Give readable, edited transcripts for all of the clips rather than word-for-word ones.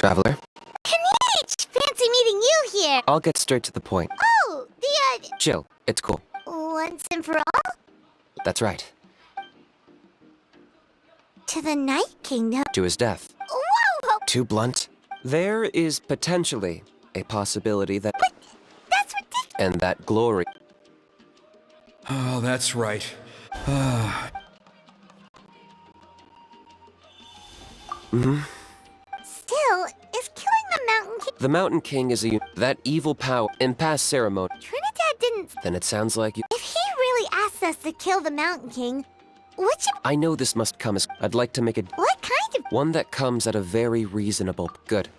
Traveler? Kanich! Fancy meeting you here! I'll get straight to the point. Oh, the, Chill, it's cool. once and for all? That's right. To the Night Kingdom? To his death. Whoa! Too blunt? There is potentially a possibility that... But that's ridiculous. And that glory... Oh, that's right. Still, is killing the Mountain King... The Mountain King is that evil power in past ceremony. Trinidad didn't... Then it sounds like you... If he really asked us to kill the Mountain King, what should... I know this must come as... I'd like to make it... What kind of... One that comes at a very reasonable... Good.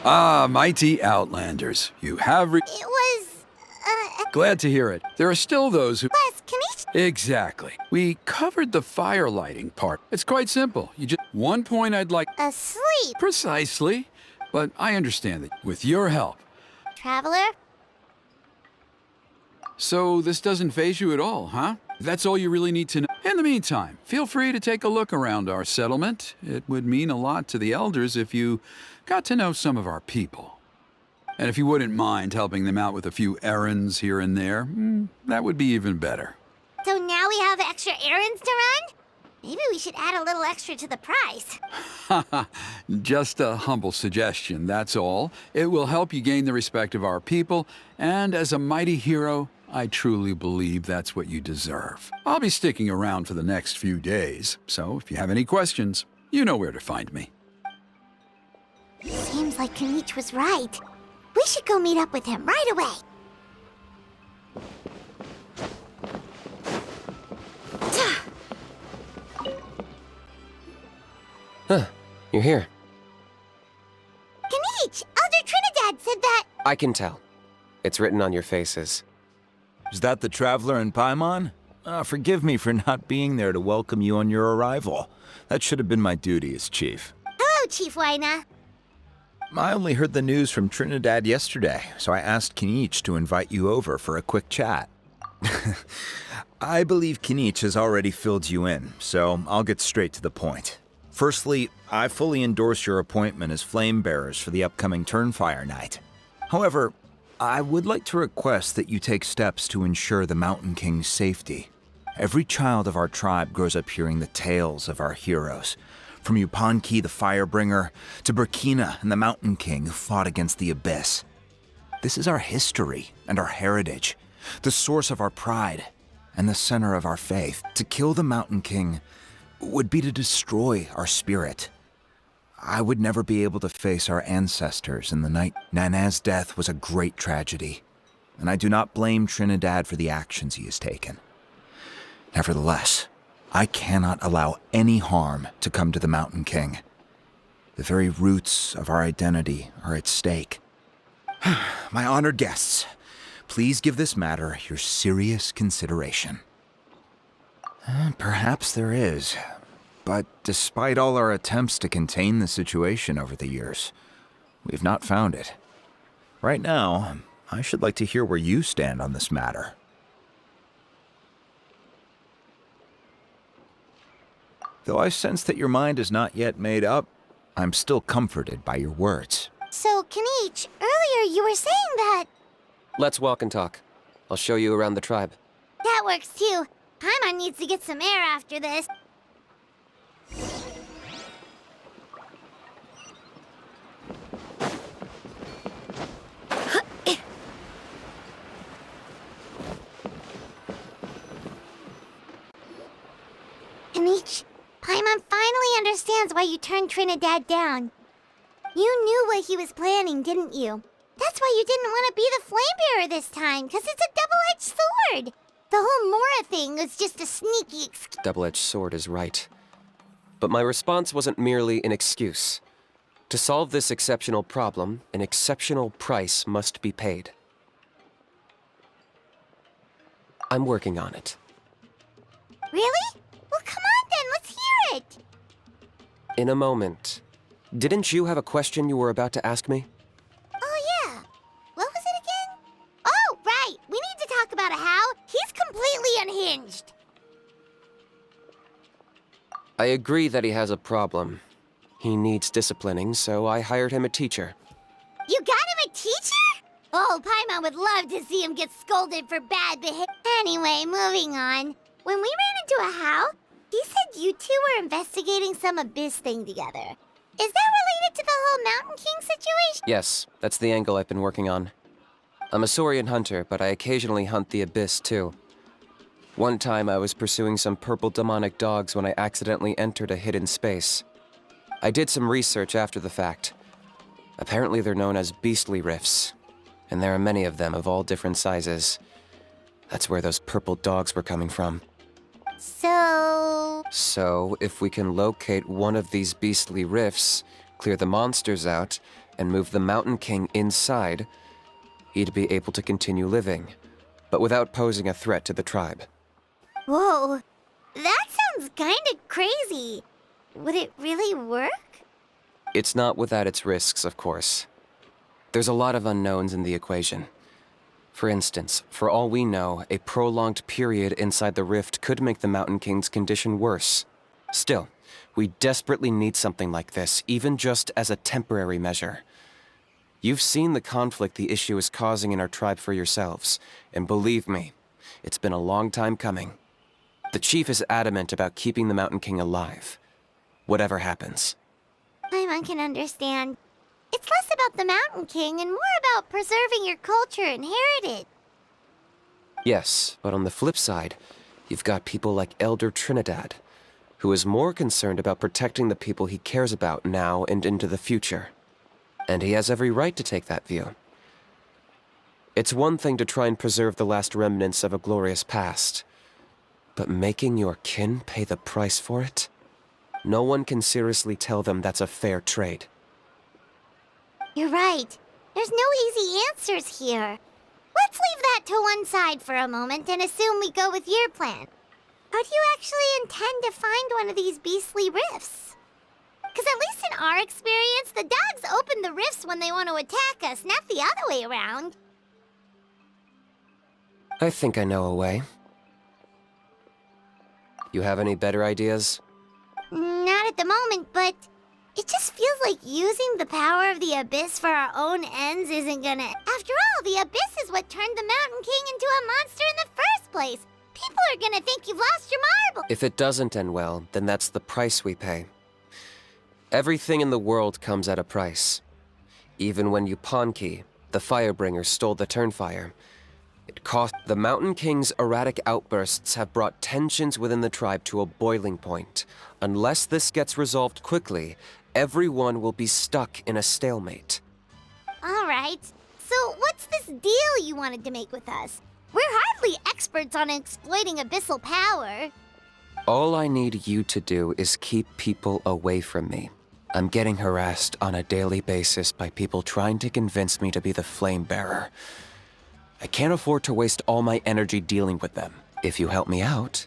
Ah, mighty Outlanders. You have It was... Glad to hear it. There are still those who... Wes, can he... Exactly. We covered the fire lighting part. It's quite simple. You just... One point I'd like... Asleep. Precisely. But I understand that with your help. Traveler? So this doesn't faze you at all, huh? That's all you really need to know. In the meantime, feel free to take a look around our settlement. It would mean a lot to the elders if you got to know some of our people. And if you wouldn't mind helping them out with a few errands here and there, that would be even better. So now we have extra errands to run? Maybe we should add a little extra to the price. Just a humble suggestion, that's all. It will help you gain the respect of our people, and as a mighty hero, I truly believe that's what you deserve. I'll be sticking around for the next few days, so if you have any questions, you know where to find me. Seems like Kanich was right. We should go meet up with him right away. Huh. You're here. Kanich! Elder Trinidad said that... I can tell. It's written on your faces. Is that the Traveler in Paimon? Forgive me for not being there to welcome you on your arrival. That should have been my duty as chief. Hello, Chief Waina. I only heard the news from Trinidad yesterday, so I asked Kinich to invite you over for a quick chat. I believe Kinich has already filled you in, so I'll get straight to the point. Firstly, I fully endorse your appointment as flame bearers for the upcoming Turnfire Night. However, I would like to request that you take steps to ensure the Mountain King's safety. Every child of our tribe grows up hearing the tales of our heroes, from Yupanqui the Firebringer to Burkina and the Mountain King who fought against the Abyss. This is our history and our heritage, the source of our pride and the center of our faith. To kill the Mountain King would be to destroy our spirit. I would never be able to face our ancestors in the night. Nana's death was a great tragedy, and I do not blame Trinidad for the actions he has taken. Nevertheless, I cannot allow any harm to come to the Mountain King. The very roots of our identity are at stake. My honored guests, please give this matter your serious consideration. Perhaps there is, but despite all our attempts to contain the situation over the years, we've not found it. Right now, I should like to hear where you stand on this matter. Though I sense that your mind is not yet made up, I'm still comforted by your words. So, Kanich, earlier you were saying that... Let's walk and talk. I'll show you around the tribe. That works too. Paimon needs to get some air after this. Kanich, Paimon finally understands why you turned Trinidad down. You knew what he was planning, didn't you? That's why you didn't want to be the flame bearer this time, because it's a double-edged sword. The whole Mora thing was just a sneaky excuse. Double-edged sword is right. But my response wasn't merely an excuse. To solve this exceptional problem, an exceptional price must be paid. I'm working on it. Really? Well, come on then, let's hear it. In a moment, Didn't you have a question you were about to ask me? Oh, yeah. What was it again? Oh, right. We need to talk about How. He's completely unhinged. I agree that he has a problem. He needs disciplining, so I hired him a teacher. You got him a teacher? Oh, Paimon would love to see him get scolded for bad behavior. Anyway, moving on. When we ran into a How, he said you two were investigating some abyss thing together. Is that related to the whole Mountain King situation? Yes, that's the angle I've been working on. I'm a Saurian hunter, but I occasionally hunt the abyss too. One time I was pursuing some purple demonic dogs when I accidentally entered a hidden space. I did some research after the fact. Apparently they're known as beastly rifts, and there are many of them of all different sizes. That's where those purple dogs were coming from. So, if we can locate one of these beastly rifts, clear the monsters out, and move the Mountain King inside, he'd be able to continue living, but without posing a threat to the tribe. Whoa, that sounds kinda crazy. Would it really work? It's not without its risks, of course. There's a lot of unknowns in the equation. For instance, for all we know, a prolonged period inside the rift could make the Mountain King's condition worse. Still, we desperately need something like this, even just as a temporary measure. You've seen the conflict the issue is causing in our tribe for yourselves, and believe me, it's been a long time coming. The chief is adamant about keeping the Mountain King alive, whatever happens. Paimon can understand. It's less about the Mountain King and more about preserving your culture and heritage. Yes, but on the flip side, you've got people like Elder Trinidad, who is more concerned about protecting the people he cares about now and into the future. And he has every right to take that view. It's one thing to try and preserve the last remnants of a glorious past, but making your kin pay the price for it? No one can seriously tell them that's a fair trade. You're right. There's no easy answers here. Let's leave that to one side for a moment and assume we go with your plan. How do you actually intend to find one of these beastly rifts? Because at least in our experience, the dogs open the rifts when they want to attack us, not the other way around. I think I know a way. You have any better ideas? Not at the moment, but it just feels like using the power of the Abyss for our own ends isn't gonna... After all, the Abyss is what turned the Mountain King into a monster in the first place. People are gonna think you've lost your marbles. If it doesn't end well, then that's the price we pay. Everything in the world comes at a price. Even when Yupanqui, the Firebringer, stole the Turnfire, it cost... The Mountain King's erratic outbursts have brought tensions within the tribe to a boiling point. Unless this gets resolved quickly, everyone will be stuck in a stalemate. All right. So what's this deal you wanted to make with us? We're hardly experts on exploiting abyssal power. All I need you to do is keep people away from me. I'm getting harassed on a daily basis by people trying to convince me to be the flame bearer. I can't afford to waste all my energy dealing with them. If you help me out,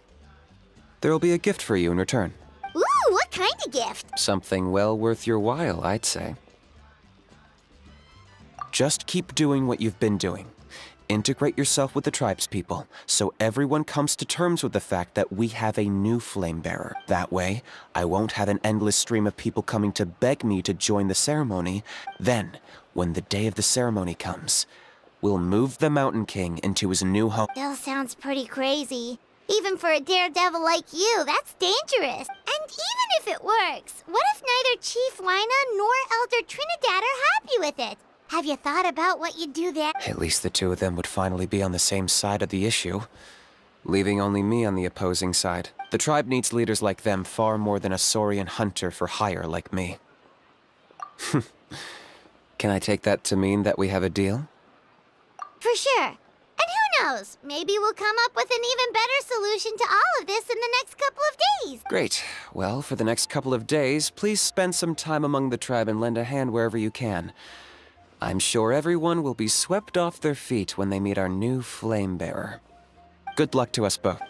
there'll be a gift for you in return. Ooh, what kind of gift? Something well worth your while, I'd say. Just keep doing what you've been doing. Integrate yourself with the tribespeople, so everyone comes to terms with the fact that we have a new flame bearer. That way, I won't have an endless stream of people coming to beg me to join the ceremony. Then, when the day of the ceremony comes, we'll move the Mountain King into his new home. Still sounds pretty crazy. Even for a daredevil like you, that's dangerous. And even if it works, what if neither Chief Lina nor Elder Trinidad are happy with it? Have you thought about what you'd do there? At least the two of them would finally be on the same side of the issue, leaving only me on the opposing side. The tribe needs leaders like them far more than a Saurian hunter for hire like me. Can I take that to mean that we have a deal? For sure. And who knows? Maybe we'll come up with an even better solution to all of this in the next couple of days. Great. Well, for the next couple of days, please spend some time among the tribe and lend a hand wherever you can. I'm sure everyone will be swept off their feet when they meet our new flame bearer. Good luck to us both.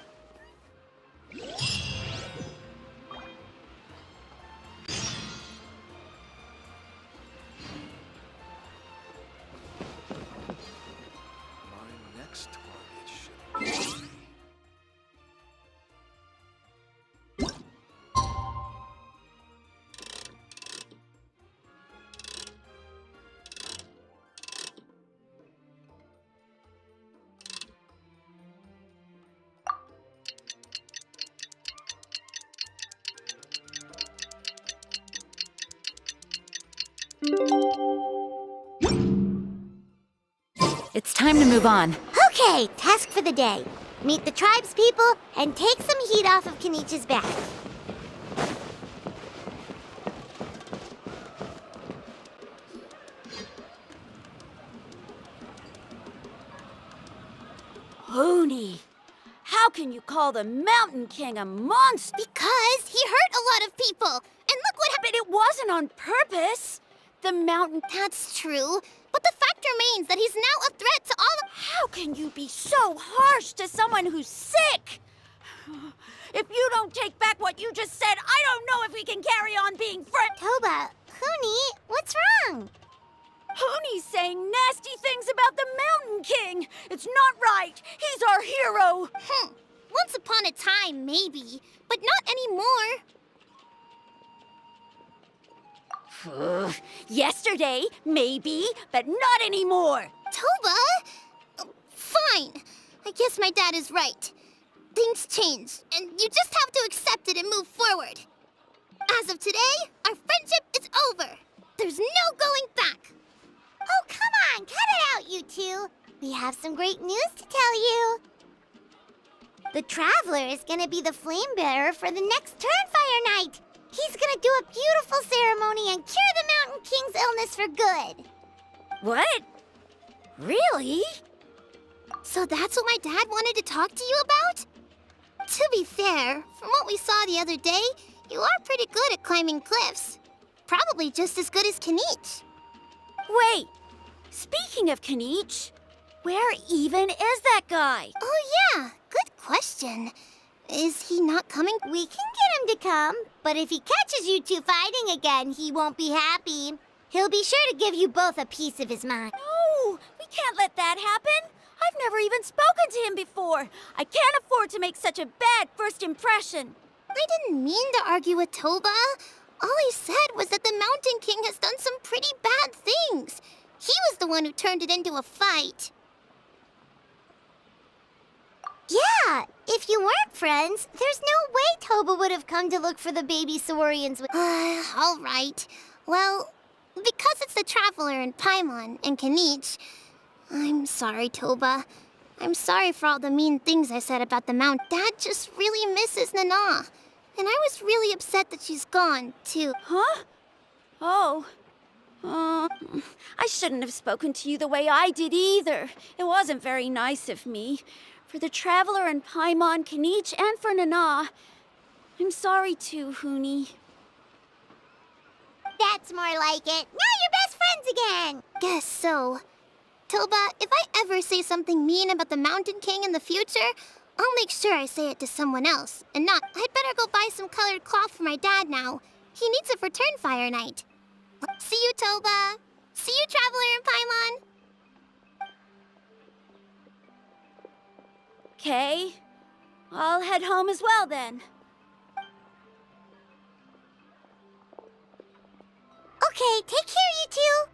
It's time to move on. Okay, task for the day. Meet the tribe's people and take some heat off of Kenichi's back. Hoonie, how can you call the Mountain King a monster? Because he hurt a lot of people. And look what happened. But it wasn't on purpose. The Mountain... That's true. But the fact remains that he's now a threat to all of... How can you be so harsh to someone who's sick? If you don't take back what you just said, I don't know if we can carry on being friends. Toba, Huni, what's wrong? Hoonie's saying nasty things about the Mountain King. It's not right. He's our hero. Once upon a time, maybe. But not anymore. Yesterday, maybe, but not anymore. Toba? Fine. I guess my dad is right. Things change, and you just have to accept it and move forward. As of today, our friendship is over. There's no going back. Oh, come on, cut it out, you two. We have some great news to tell you. The Traveler is gonna be the flame bearer for the next Turnfire Night. He's gonna do a beautiful ceremony and cure the Mountain King's illness for good. What? Really? So that's what my dad wanted to talk to you about? To be fair, from what we saw the other day, you are pretty good at climbing cliffs. Probably just as good as Kanich. Wait, speaking of Kanich, where even is that guy? Oh yeah, good question. Is he not coming? We can get him to come, but if he catches you two fighting again, he won't be happy. He'll be sure to give you both a piece of his mind. No, we can't let that happen. I've never even spoken to him before. I can't afford to make such a bad first impression. I didn't mean to argue with Toba. All I said was that the Mountain King has done some pretty bad things. He was the one who turned it into a fight. Yeah, if you weren't friends, there's no way Toba would have come to look for the baby Saurians with... all right. Well, because it's the Traveler and Paimon and Kanich, I'm sorry, Toba. I'm sorry for all the mean things I said about the Mount. Dad just really misses Nana. And I was really upset that she's gone, too. Huh? Oh. I shouldn't have spoken to you the way I did either. It wasn't very nice of me. For the Traveler and Paimon, Kanich, and for Nana. I'm sorry too, Huni. That's more like it. Now you're best friends again. Guess so. Toba, if I ever say something mean about the Mountain King in the future, I'll make sure I say it to someone else, and not... I'd better go buy some colored cloth for my dad now. He needs it for Turnfire Night. See you, Toba. See you, Traveler and Paimon. Okay. I'll head home as well then. Okay, take care, you two.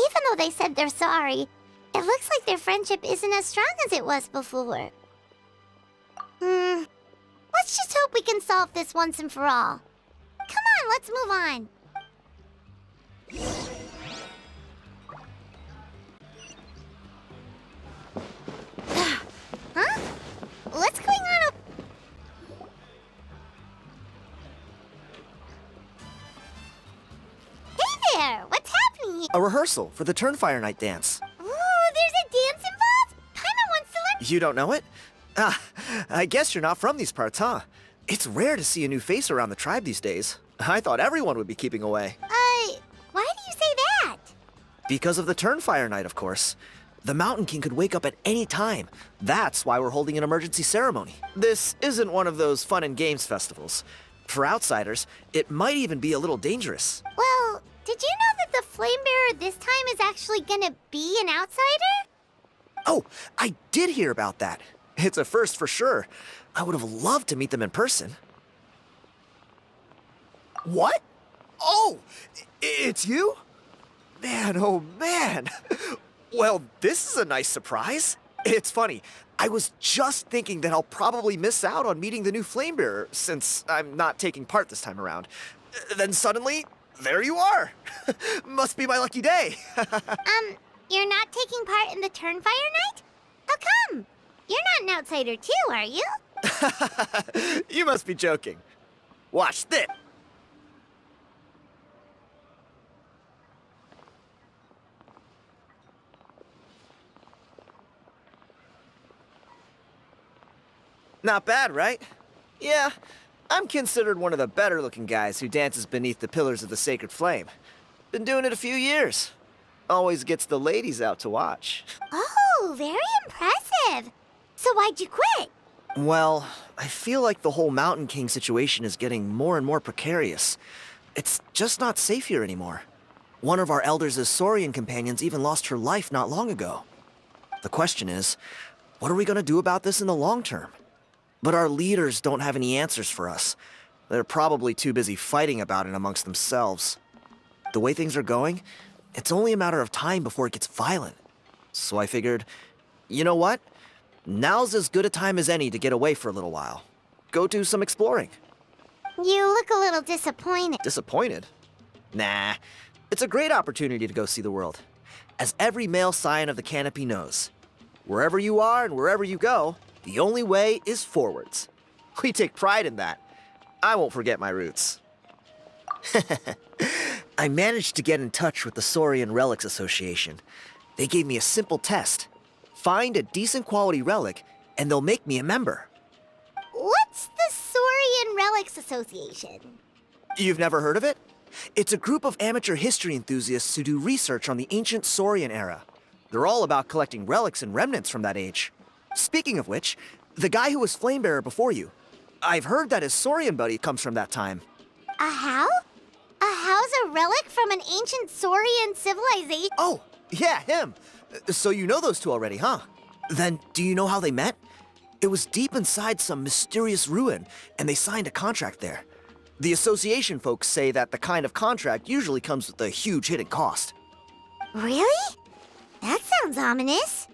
Even though they said they're sorry, it looks like their friendship isn't as strong as it was before. Let's just hope we can solve this once and for all. Come on, let's move on. Huh? What's going on? Hey there! What's happening here? A rehearsal for the Turnfire Night dance. Ooh, there's a dance involved? Paimon wants to learn. You don't know it? Ah, I guess you're not from these parts, huh? It's rare to see a new face around the tribe these days. I thought everyone would be keeping away. Why do you say that? Because of the Turnfire Night, of course. The Mountain King could wake up at any time. That's why we're holding an emergency ceremony. This isn't one of those fun and games festivals. For outsiders, it might even be a little dangerous. Well, did you know that the Flame Bearer this time is actually gonna be an outsider? Oh, I did hear about that. It's a first for sure. I would have loved to meet them in person. What? Oh, it's you? Man, oh man. Well, this is a nice surprise. It's funny. I was just thinking that I'll probably miss out on meeting the new Flamebearer since I'm not taking part this time around. Then suddenly, there you are. Must be my lucky day. You're not taking part in the Turnfire Night? How come? You're not an outsider too, are you? You must be joking. Watch this. Not bad, right? Yeah, I'm considered one of the better looking guys who dances beneath the pillars of the sacred flame. Been doing it a few years. Always gets the ladies out to watch. Oh, very impressive. So why'd you quit? Well, I feel like the whole Mountain King situation is getting more and more precarious. It's just not safe here anymore. One of our elders' Saurian companions even lost her life not long ago. The question is, what are we gonna do about this in the long term? But our leaders don't have any answers for us. They're probably too busy fighting about it amongst themselves. The way things are going, it's only a matter of time before it gets violent. So I figured, you know what? Now's as good a time as any to get away for a little while. Go do some exploring. You look a little disappointed. Disappointed? Nah. It's a great opportunity to go see the world. As every male scion of the canopy knows, wherever you are and wherever you go, the only way is forwards. We take pride in that. I won't forget my roots. I managed to get in touch with the Saurian Relics Association. They gave me a simple test. Find a decent quality relic, and they'll make me a member. What's the Saurian Relics Association? You've never heard of it? It's a group of amateur history enthusiasts who do research on the ancient Saurian era. They're all about collecting relics and remnants from that age. Speaking of which, the guy who was Flamebearer before you, I've heard that his Saurian buddy comes from that time. A how? A how's a relic from an ancient Saurian civilization? Oh, yeah, him. So you know those two already, huh? Then do you know how they met? It was deep inside some mysterious ruin, and they signed a contract there. The association folks say that the kind of contract usually comes with a huge hidden cost. Really? That sounds ominous.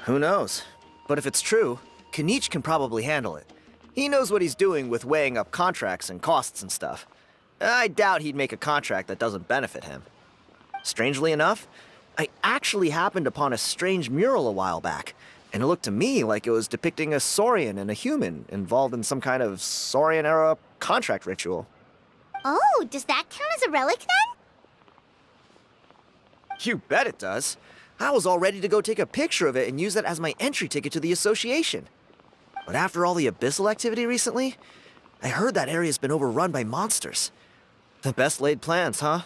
Who knows? But if it's true, Kinich can probably handle it. He knows what he's doing with weighing up contracts and costs and stuff. I doubt he'd make a contract that doesn't benefit him. Strangely enough, I actually happened upon a strange mural a while back, and it looked to me like it was depicting a Saurian and a human involved in some kind of Saurian-era contract ritual. Oh, does that count as a relic then? You bet it does. I was all ready to go take a picture of it and use that as my entry ticket to the association. But after all the abyssal activity recently, I heard that area's been overrun by monsters. The best laid plans, huh?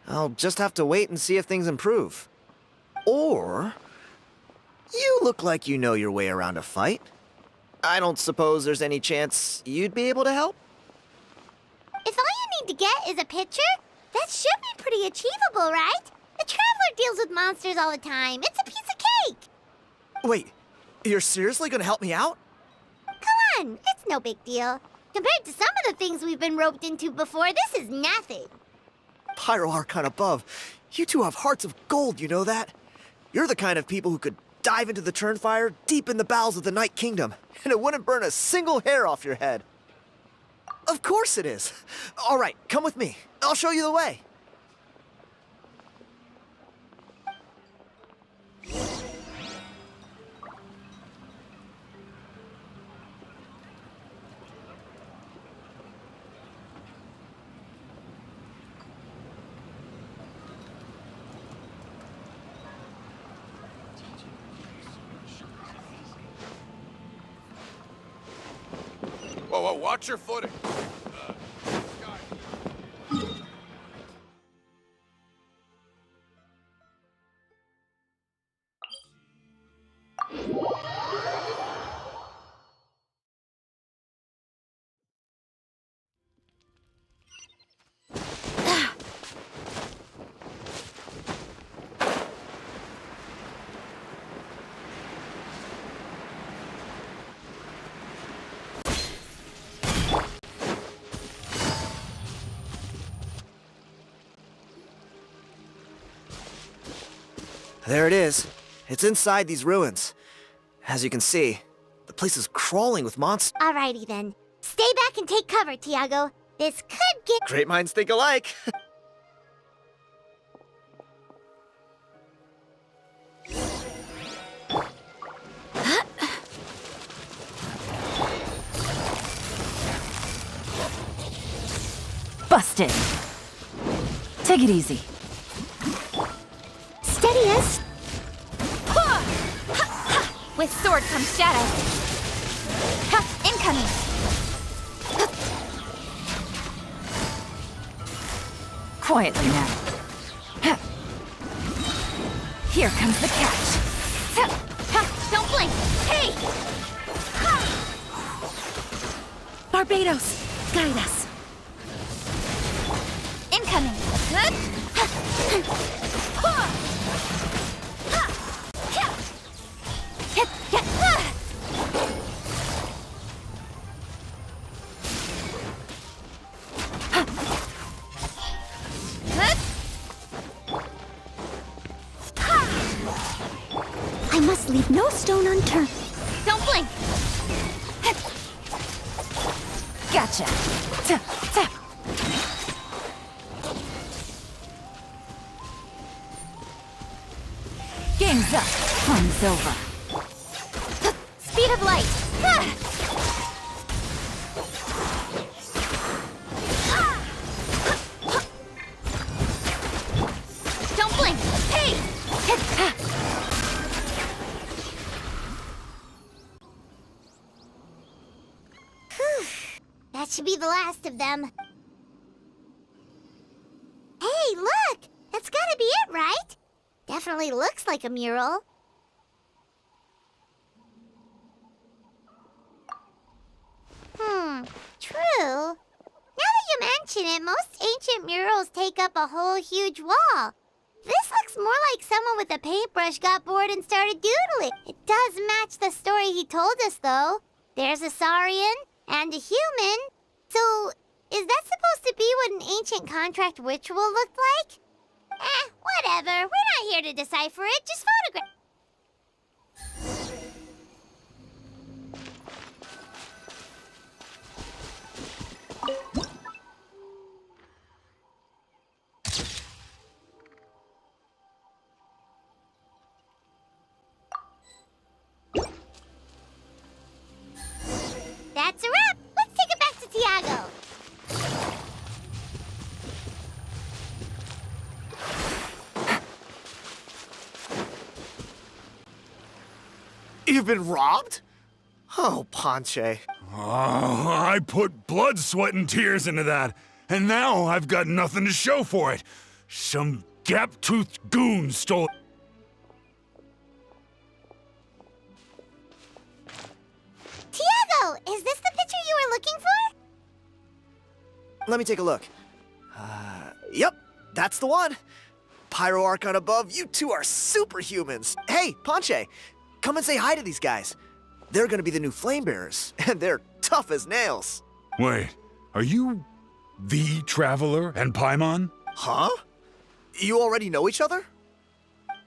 I'll just have to wait and see if things improve. Or, you look like you know your way around a fight. I don't suppose there's any chance you'd be able to help? If all you need to get is a picture, that should be pretty achievable, right? The Traveler deals with monsters all the time. It's a piece of cake. Wait, you're seriously gonna help me out? Come on, it's no big deal. Compared to some of the things we've been roped into before, this is nothing. Pyro Archon above, you two have hearts of gold, you know that? You're the kind of people who could dive into the Turnfire deep in the bowels of the Night Kingdom, and it wouldn't burn a single hair off your head. Of course it is. All right, come with me. I'll show you the way. Whoa, watch your footing. There it is. It's inside these ruins. As you can see, the place is crawling with monsters. Alrighty then. Stay back and take cover, Tiago. This could get... Great minds think alike. Busted. Take it easy. Steady us. With sword comes shadow. Ha! Incoming. Quietly now. Ha. Here comes the catch. Ha! Don't blink. Hey! Barbados, guide us. Incoming. I must leave no stone unturned. Don't blink. Gotcha. Tap, tap. Game's up. Fun's over. Speed of light. Don't blink. Hey! That should be the last of them. Hey, look! That's gotta be it, right? Definitely looks like a mural. True. Now that you mention it, most ancient murals take up a whole huge wall. This looks more like someone with a paintbrush got bored and started doodling. It does match the story he told us, though. There's a Saurian and a human. So, is that supposed to be what an ancient contract ritual looked like? Whatever. We're not here to decipher it. Just photograph. That's a wrap. Let's take it back to Tiago. You've been robbed? Oh, Ponche. Oh, I put blood, sweat, and tears into that, and now I've got nothing to show for it. Some gap-toothed goon stole it. Tiago, is this the picture you were looking for? Let me take a look. Yep, that's the one. Pyro Archon above, you two are superhumans. Hey, Ponche, come and say hi to these guys. They're gonna be the new flame bearers, and they're tough as nails. Wait, are you the Traveler and Paimon? Huh? You already know each other?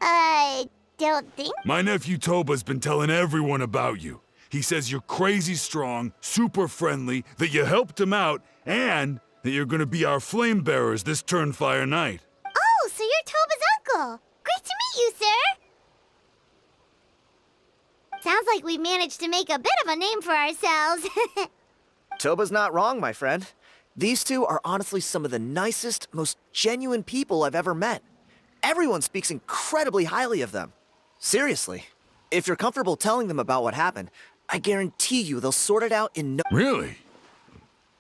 I don't think. My nephew Toba's been telling everyone about you. He says you're crazy strong, super friendly, that you helped him out, and that you're gonna be our flame bearers this Turnfire night. Oh, so you're Toba's uncle. Great to meet you, sir. Sounds like we managed to make a bit of a name for ourselves. Toba's not wrong, my friend. These two are honestly some of the nicest, most genuine people I've ever met. Everyone speaks incredibly highly of them. Seriously, if you're comfortable telling them about what happened, I guarantee you they'll sort it out in no... Really?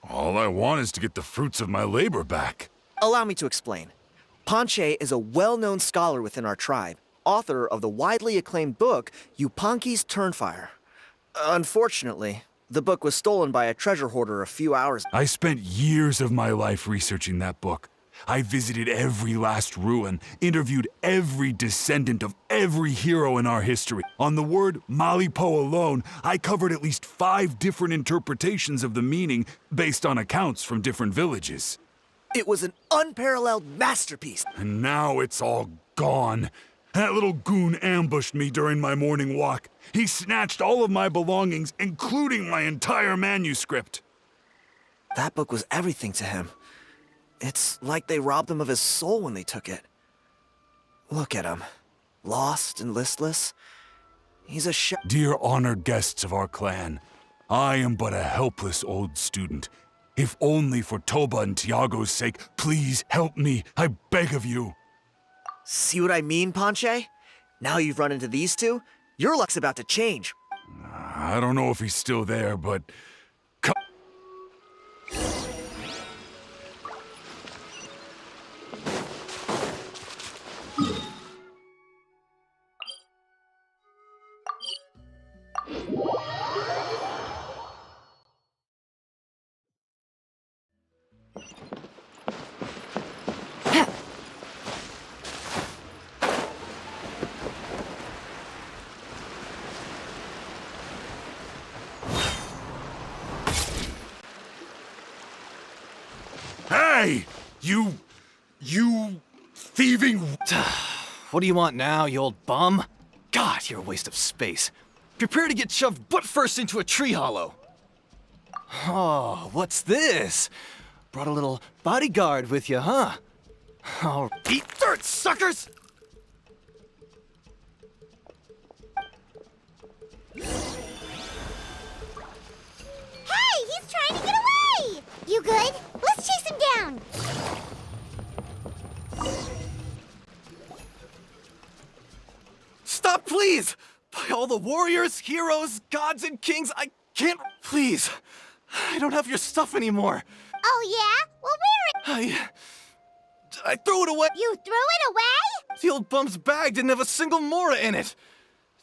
All I want is to get the fruits of my labor back. Allow me to explain. Ponche is a well-known scholar within our tribe, author of the widely acclaimed book, Yupanqui's Turnfire. Unfortunately, the book was stolen by a treasure hoarder a few hours. I spent years of my life researching that book. I visited every last ruin, interviewed every descendant of every hero in our history. On the word Malipo alone, I covered at least 5 different interpretations of the meaning based on accounts from different villages. It was an unparalleled masterpiece. And now it's all gone. That little goon ambushed me during my morning walk. He snatched all of my belongings, including my entire manuscript. That book was everything to him. It's like they robbed him of his soul when they took it. Look at him. Lost and listless. He's a Dear honored guests of our clan, I am but a helpless old student. If only for Toba and Tiago's sake, please help me. I beg of you. See what I mean, Ponche? Now you've run into these two, your luck's about to change. I don't know if he's still there, but... Hey! You thieving... What do you want now, you old bum? God, you're a waste of space. Prepare to get shoved butt first into a tree hollow. Oh, what's this? Brought a little bodyguard with you, huh? Oh, eat dirt, suckers! Hey, he's trying to get away! You good? Let's chase him down. Stop, please! By all the warriors, heroes, gods, and kings, I can't... Please. I don't have your stuff anymore. Oh, yeah? Well, where is... I threw it away. You threw it away? The old bum's bag didn't have a single mora in it.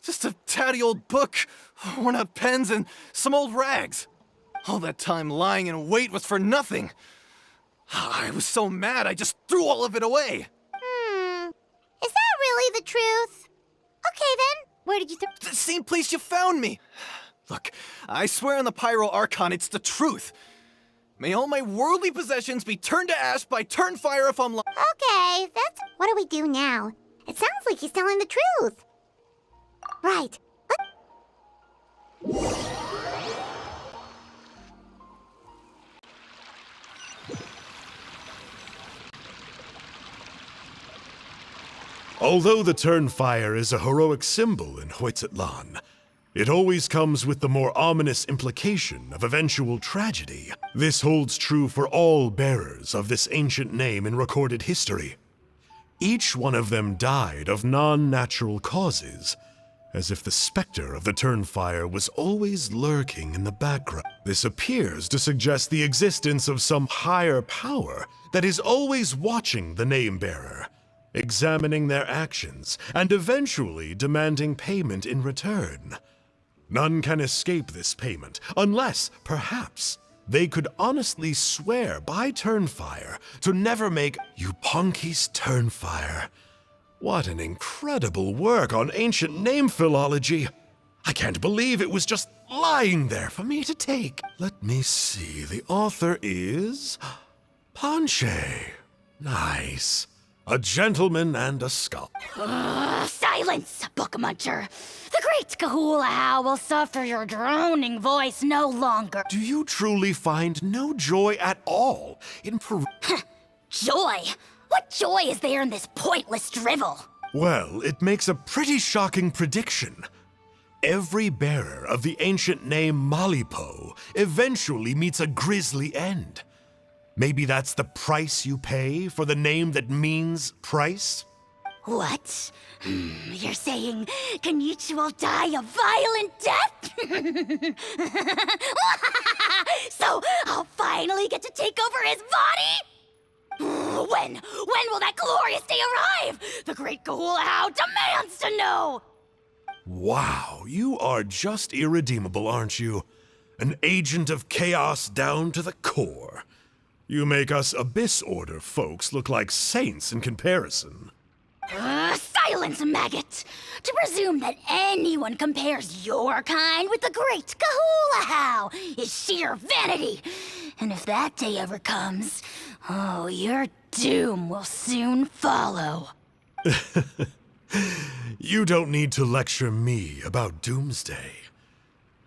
Just a tatty old book, worn out pens, and some old rags. All that time lying in wait was for nothing. I was so mad, I just threw all of it away. Is that really the truth? Okay, then. Where did you throw... The same place you found me. Look, I swear on the Pyro Archon, it's the truth. May all my worldly possessions be turned to ash by Turnfire if I'm Okay, that's... What do we do now? It sounds like he's telling the truth. Right. Although the Turnfire is a heroic symbol in Hoytitlan, it always comes with the more ominous implication of eventual tragedy. This holds true for all bearers of this ancient name in recorded history. Each one of them died of non-natural causes, as if the specter of the Turnfire was always lurking in the background. This appears to suggest the existence of some higher power that is always watching the name-bearer, examining their actions, and eventually demanding payment in return. None can escape this payment, unless, perhaps, they could honestly swear by Turnfire to never make you punkies Turnfire. What an incredible work on ancient name philology. I can't believe it was just lying there for me to take. Let me see, the author is... Ponche. Nice. A gentleman and a skull. Silence, book muncher. The great Kahula will suffer your droning voice no longer. Do you truly find no joy at all in Joy? What joy is there in this pointless drivel? Well, it makes a pretty shocking prediction. Every bearer of the ancient name Malipo eventually meets a grisly end. Maybe that's the price you pay for the name that means price? What? You're saying Kenichi will die a violent death? So I'll finally get to take over his body? When will that glorious day arrive? The great Kahula demands to know! Wow, you are just irredeemable, aren't you? An agent of chaos down to the core. You make us Abyss Order folks look like saints in comparison. Silence, maggot! To presume that anyone compares your kind with the great Kahula is sheer vanity. And if that day ever comes, oh, your doom will soon follow. You don't need to lecture me about Doomsday.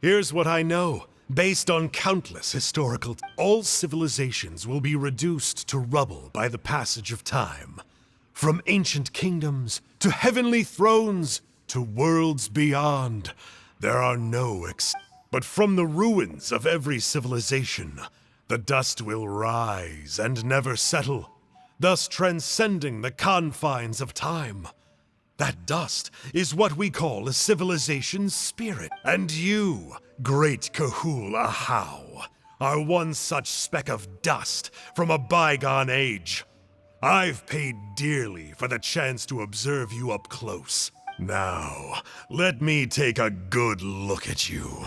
Here's what I know. Based on countless historical, all civilizations will be reduced to rubble by the passage of time. From ancient kingdoms to heavenly thrones to worlds beyond, there are no but from the ruins of every civilization, the dust will rise and never settle, thus transcending the confines of time. That dust is what we call a civilization's spirit. And you, great Kahul Ahau, are one such speck of dust from a bygone age. I've paid dearly for the chance to observe you up close. Now, let me take a good look at you.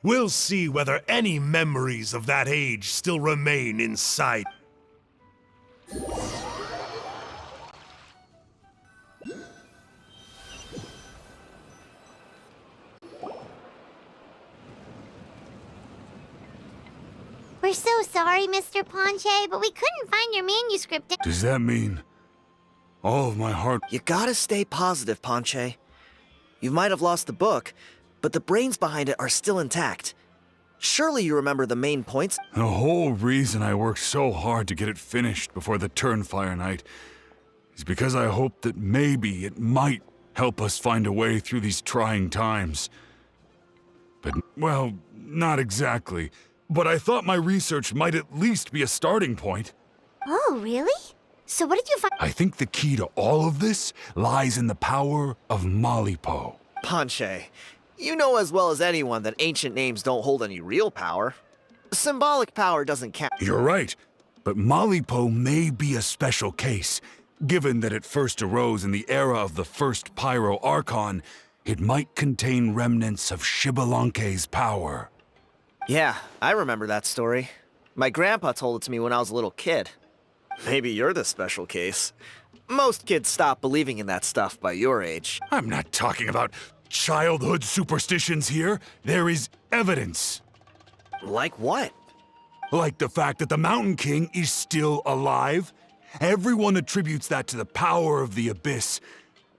We'll see whether any memories of that age still remain inside. We're so sorry, Mr. Ponche, but we couldn't find your manuscript. Does that mean all of my hard... You gotta stay positive, Ponche. You might have lost the book, but the brains behind it are still intact. Surely you remember the main points? The whole reason I worked so hard to get it finished before the Turnfire Night is because I hoped that maybe it might help us find a way through these trying times. But, well, not exactly. But I thought my research might at least be a starting point. Oh, really? So what did you find? I think the key to all of this lies in the power of Malipo. Ponche, you know as well as anyone that ancient names don't hold any real power. Symbolic power doesn't count. You're right, but Malipo may be a special case. Given that it first arose in the era of the first Pyro Archon, it might contain remnants of Shibalanke's power. Yeah, I remember that story. My grandpa told it to me when I was a little kid. Maybe you're the special case. Most kids stop believing in that stuff by your age. I'm not talking about childhood superstitions here. There is evidence. Like what? Like the fact that the Mountain King is still alive. Everyone attributes that to the power of the Abyss.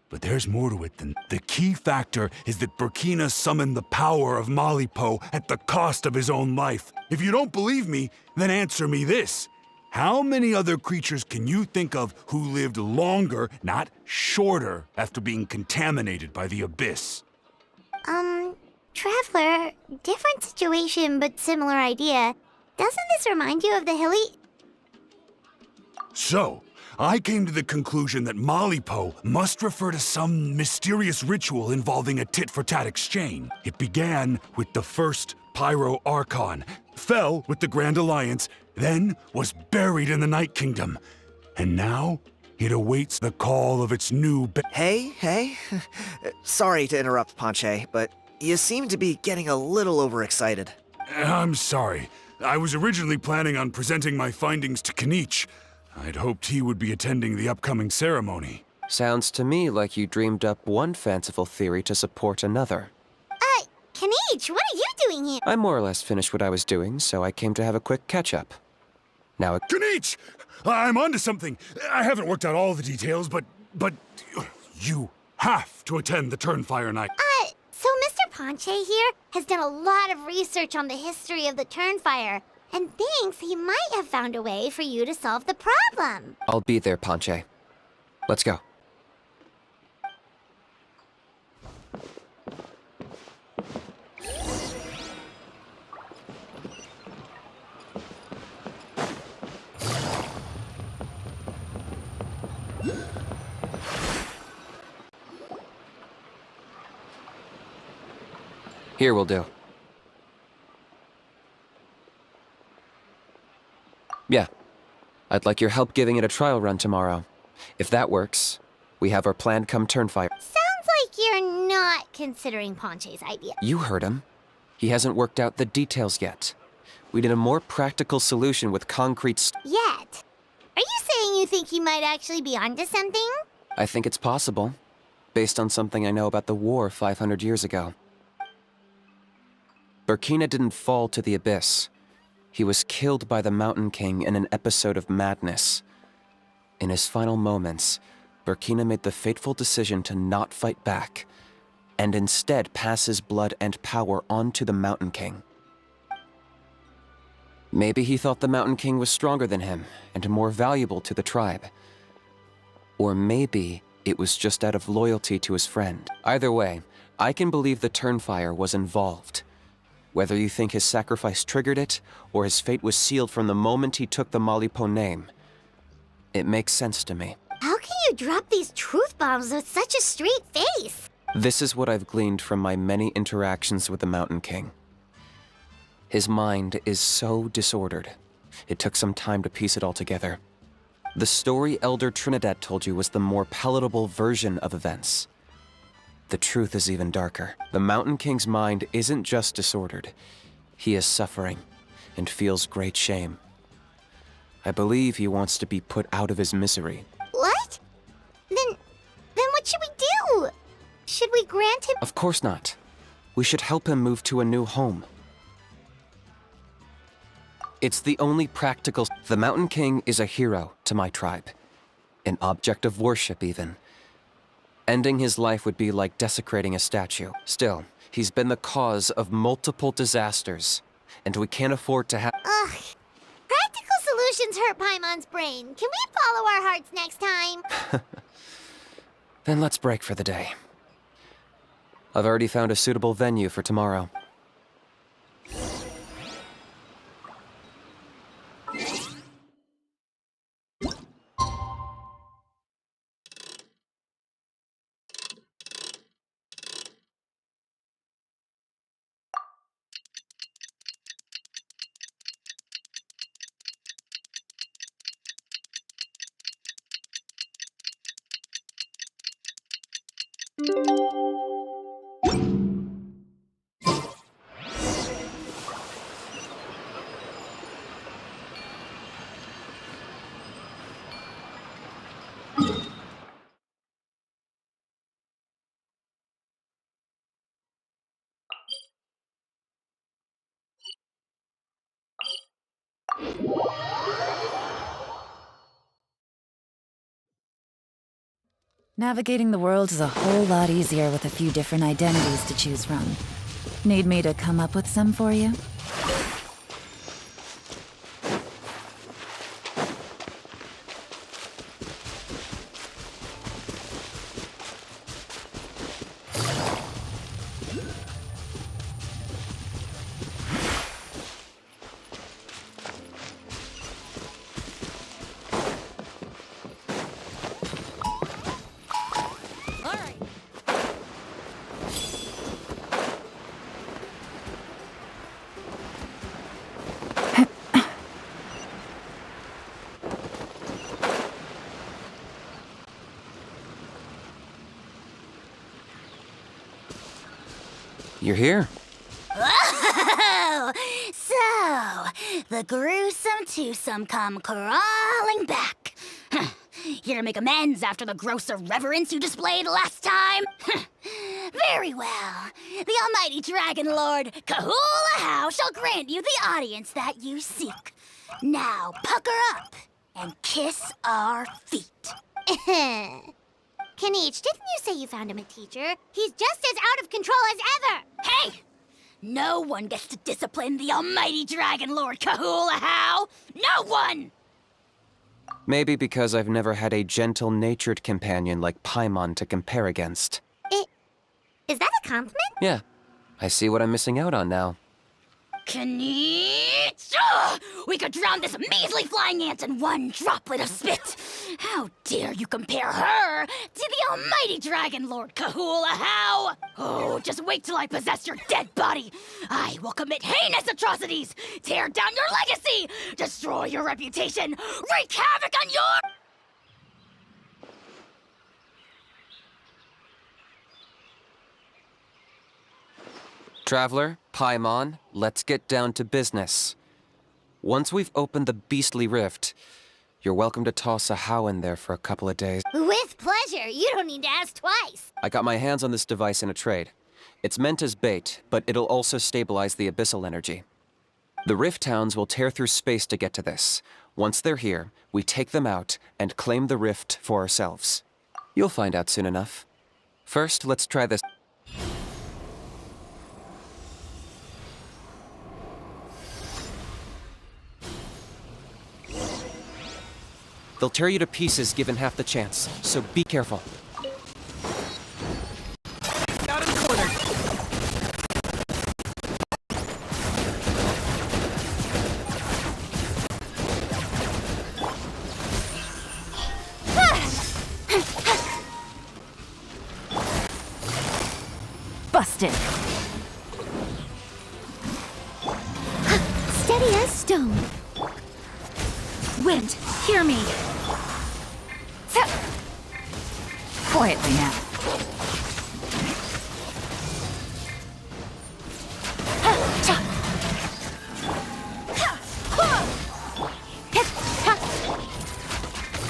But there's more to it than the key factor is that Burkina summoned the power of Malipo at the cost of his own life. If you don't believe me, then answer me this. How many other creatures can you think of who lived longer, not shorter, after being contaminated by the Abyss? Traveler, different situation but similar idea. Doesn't this remind you of the hilly... So, I came to the conclusion that Malipo must refer to some mysterious ritual involving a tit-for-tat exchange. It began with the first Pyro Archon, fell with the Grand Alliance, then was buried in the Night Kingdom. And now, it awaits the call of its new Hey. Sorry to interrupt, Ponche, but you seem to be getting a little overexcited. I'm sorry. I was originally planning on presenting my findings to Kinich. I'd hoped he would be attending the upcoming ceremony. Sounds to me like you dreamed up one fanciful theory to support another. Kinich, what are you doing here? I more or less finished what I was doing, so I came to have a quick catch-up. Now, Kinich! I'm onto something. I haven't worked out all the details, but you have to attend the Turnfire Night. So Mr. Ponche here has done a lot of research on the history of the Turnfire, and thinks he might have found a way for you to solve the problem. I'll be there, Ponche. Let's go. Here will do. Yeah. I'd like your help giving it a trial run tomorrow. If that works, we have our plan come Turnfire. Sounds like you're not considering Ponche's idea. You heard him. He hasn't worked out the details yet. We need a more practical solution with concrete Yet? Are you saying you think he might actually be onto something? I think it's possible, based on something I know about the war 500 years ago. Burkina didn't fall to the Abyss. He was killed by the Mountain King in an episode of madness. In his final moments, Burkina made the fateful decision to not fight back, and instead pass his blood and power on to the Mountain King. Maybe he thought the Mountain King was stronger than him and more valuable to the tribe. Or maybe it was just out of loyalty to his friend. Either way, I can believe the Turnfire was involved. Whether you think his sacrifice triggered it, or his fate was sealed from the moment he took the Malipo name, it makes sense to me. How can you drop these truth bombs with such a straight face? This is what I've gleaned from my many interactions with the Mountain King. His mind is so disordered. It took some time to piece it all together. The story Elder Trinidad told you was the more palatable version of events. The truth is even darker. The Mountain King's mind isn't just disordered. He is suffering and feels great shame. I believe he wants to be put out of his misery. What? Then what should we do? Should we grant him— Of course not. We should help him move to a new home. It's the only practical— The Mountain King is a hero to my tribe. An object of worship, even. Ending his life would be like desecrating a statue. Still, he's been the cause of multiple disasters, and we can't afford to have— Ugh. Practical solutions hurt Paimon's brain. Can we follow our hearts next time? Then let's break for the day. I've already found a suitable venue for tomorrow. Navigating the world is a whole lot easier with a few different identities to choose from. Need me to come up with some for you? You're here. Oh, so the gruesome twosome come crawling back. Here to make amends after the gross irreverence you displayed last time? Very well. The almighty Dragon Lord Kahula shall grant you the audience that you seek. Now pucker up and kiss our feet. Kanich, didn't you say you found him a teacher? He's just as out of control as ever! Hey! No one gets to discipline the almighty Dragon Lord Kahula. No one! Maybe because I've never had a gentle-natured companion like Paimon to compare against. Is that a compliment? Yeah, I see what I'm missing out on now. Kanich! We could drown this measly flying ant in one droplet of spit! How dare you compare her to the almighty Dragon Lord Kahula? Oh, just wait till I possess your dead body! I will commit heinous atrocities! Tear down your legacy! Destroy your reputation! Wreak havoc on your— Traveler, Paimon, let's get down to business. Once we've opened the beastly rift, you're welcome to toss a how in there for a couple of days. With pleasure. You don't need to ask twice. I got my hands on this device in a trade. It's meant as bait, but it'll also stabilize the abyssal energy. The rift towns will tear through space to get to this. Once they're here, we take them out and claim the rift for ourselves. You'll find out soon enough. First, let's try this. They'll tear you to pieces given half the chance, so be careful. Out of the corner! Busted. Steady as stone. Wind, hear me. Quietly now.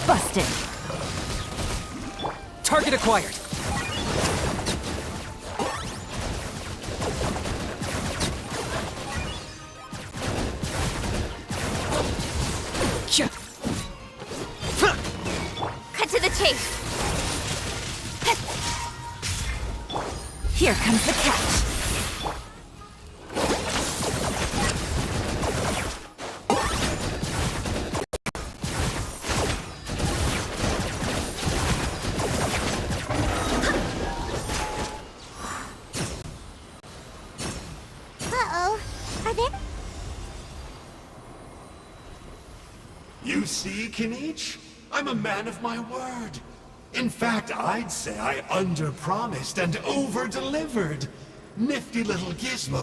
Busted. Target acquired! Cut to the chase. Here comes the catch. Uh-oh. Are there... You see, Kinich? I'm a man of my word. In fact, I'd say I under-promised and over-delivered. Nifty little gizmo.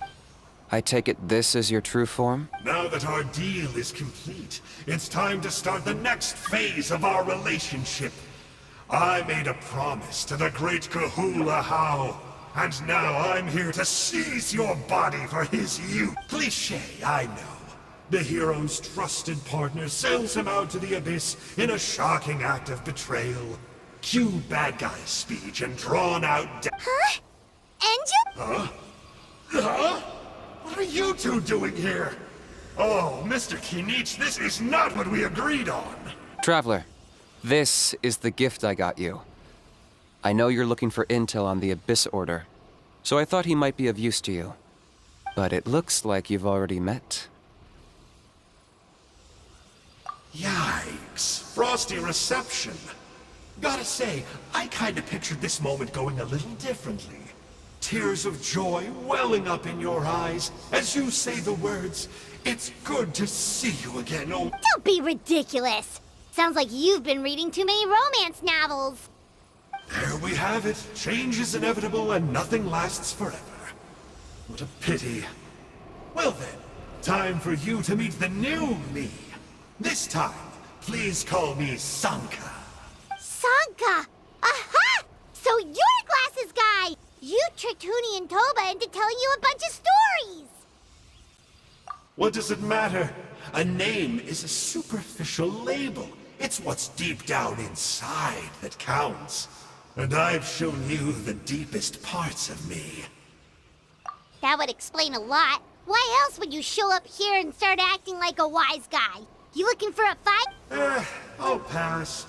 I take it this is your true form? Now that our deal is complete, it's time to start the next phase of our relationship. I made a promise to the great Kahula How, and now I'm here to seize your body for his use. Cliché, I know. The hero's trusted partner sells him out to the abyss in a shocking act of betrayal. Cue bad guy speech and drawn out Huh? Angel? Huh? What are you two doing here? Oh, Mr. Kinich, this is not what we agreed on. Traveler, this is the gift I got you. I know you're looking for intel on the Abyss Order, so I thought he might be of use to you. But it looks like you've already met. Yikes. Frosty reception. Gotta say, I kinda pictured this moment going a little differently. Tears of joy welling up in your eyes as you say the words, "It's good to see you again, oh..." Don't be ridiculous. Sounds like you've been reading too many romance novels. There we have it. Change is inevitable and nothing lasts forever. What a pity. Well then, time for you to meet the new me. This time, please call me Sanka. Sanka! Aha! So you're a glasses guy! You tricked Huni and Toba into telling you a bunch of stories! What does it matter? A name is a superficial label. It's what's deep down inside that counts. And I've shown you the deepest parts of me. That would explain a lot. Why else would you show up here and start acting like a wise guy? You looking for a fight? I'll pass.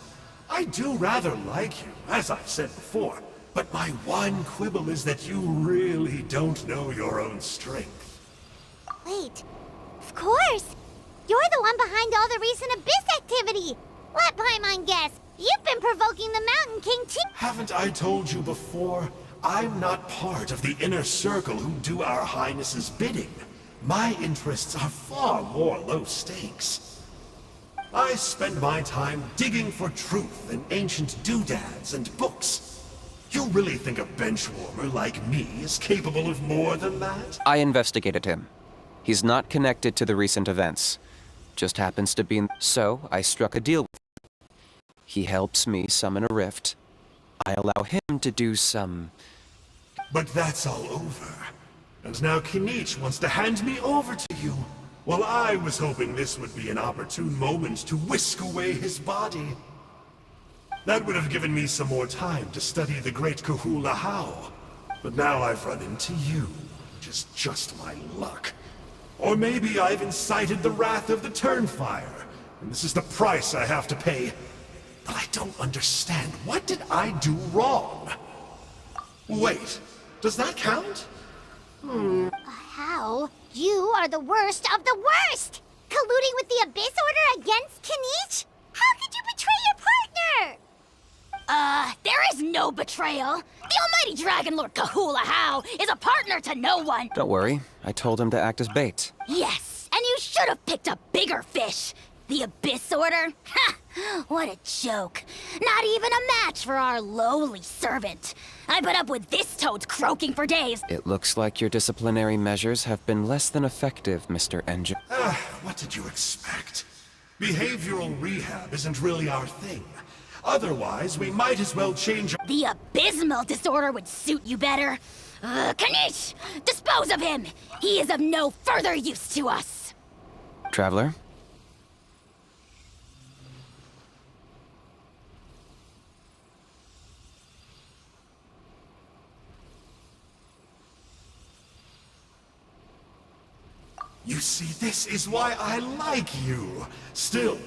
I do rather like you, as I've said before. But my one quibble is that you really don't know your own strength. Wait, of course! You're the one behind all the recent Abyss activity! Let Paimon guess, you've been provoking the Mountain King too! Haven't I told you before? I'm not part of the inner circle who do our Highness's bidding. My interests are far more low stakes. I spend my time digging for truth in ancient doodads and books. You really think a benchwarmer like me is capable of more than that? I investigated him. He's not connected to the recent events. Just happens to be in... So, I struck a deal with him. He helps me summon a rift. I allow him to do some... But that's all over. And now Kinich wants to hand me over to you. Well, I was hoping this would be an opportune moment to whisk away his body. That would have given me some more time to study the great Kahula How. But now I've run into you, which is just my luck. Or maybe I've incited the wrath of the Turnfire, and this is the price I have to pay. But I don't understand. What did I do wrong? Wait, does that count? How? You are the worst of the worst! Colluding with the Abyss Order against Kinich? How could you betray betrayal. The almighty Dragon Lord Kahula How is a partner to no one. Don't worry, I told him to act as bait. Yes, and you should have picked a bigger fish. The Abyss Order? Ha! What a joke. Not even a match for our lowly servant. I put up with this toad croaking for days. It looks like your disciplinary measures have been less than effective, Mr. Engine. What did you expect? Behavioral rehab isn't really our thing. Otherwise, we might as well change. The abysmal disorder would suit you better. Kanish! Dispose of him! He is of no further use to us! Traveler? You see, this is why I like you. Still,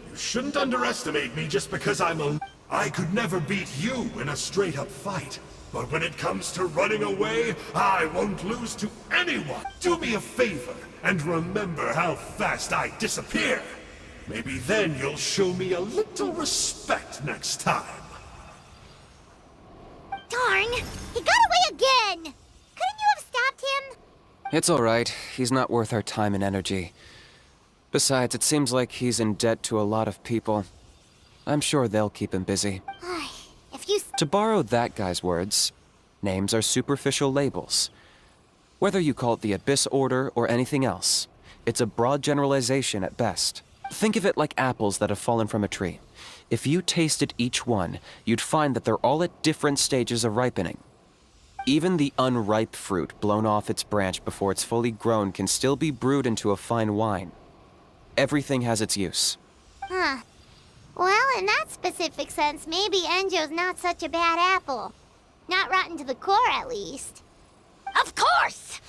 you shouldn't underestimate me just because I could never beat you in a straight-up fight. But when it comes to running away, I won't lose to anyone. Do me a favor, and remember how fast I disappear. Maybe then you'll show me a little respect next time. Darn! He got away again! Couldn't you have stopped him? It's all right. He's not worth our time and energy. Besides, it seems like he's in debt to a lot of people. I'm sure they'll keep him busy. If you... To borrow that guy's words, names are superficial labels. Whether you call it the Abyss Order or anything else, it's a broad generalization at best. Think of it like apples that have fallen from a tree. If you tasted each one, you'd find that they're all at different stages of ripening. Even the unripe fruit blown off its branch before it's fully grown can still be brewed into a fine wine. Everything has its use. Huh. Well, in that specific sense, maybe Enjo's not such a bad apple. Not rotten to the core, at least. Of course!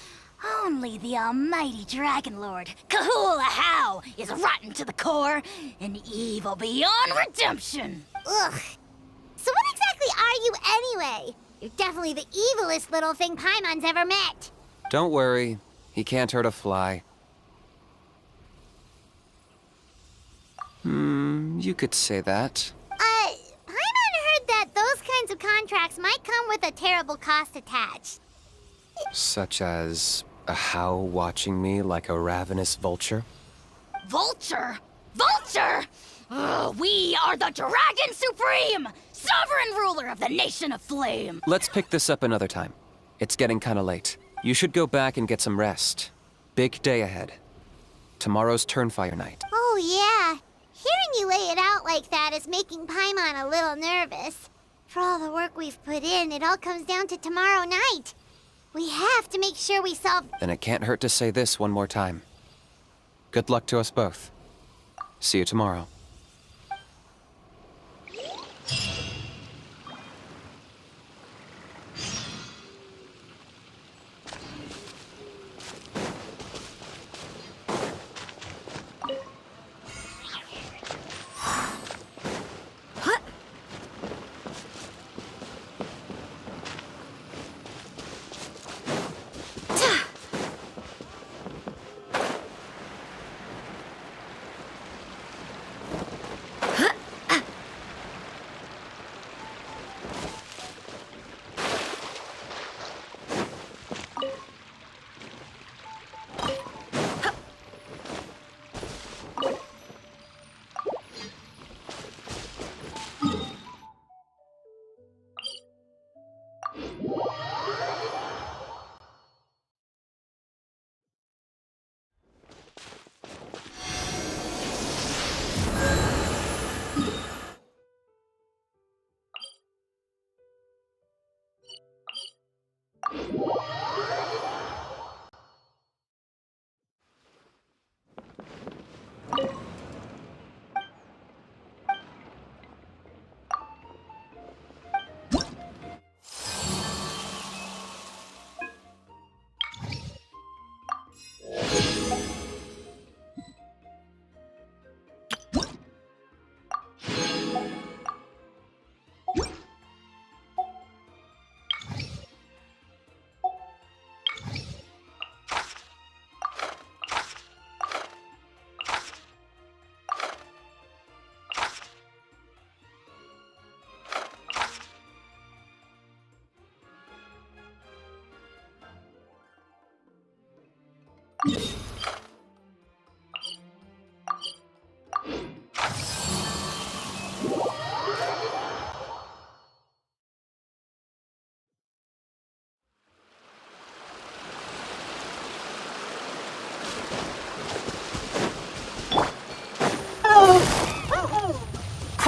Only the almighty Dragon Lord, Kahula How, is rotten to the core and evil beyond redemption. Ugh. So what exactly are you anyway? You're definitely the evilest little thing Paimon's ever met. Don't worry, he can't hurt a fly. You could say that. Paimon heard that those kinds of contracts might come with a terrible cost attached. Such as a how watching me like a ravenous vulture? Vulture? Vulture? We are the Dragon Supreme, sovereign ruler of the Nation of Flame. Let's pick this up another time. It's getting kinda late. You should go back and get some rest. Big day ahead. Tomorrow's Turnfire night. Oh, yeah. Hearing you lay it out like that is making Paimon a little nervous. For all the work we've put in, it all comes down to tomorrow night. We have to make sure we solve... Then it can't hurt to say this one more time. Good luck to us both. See you tomorrow.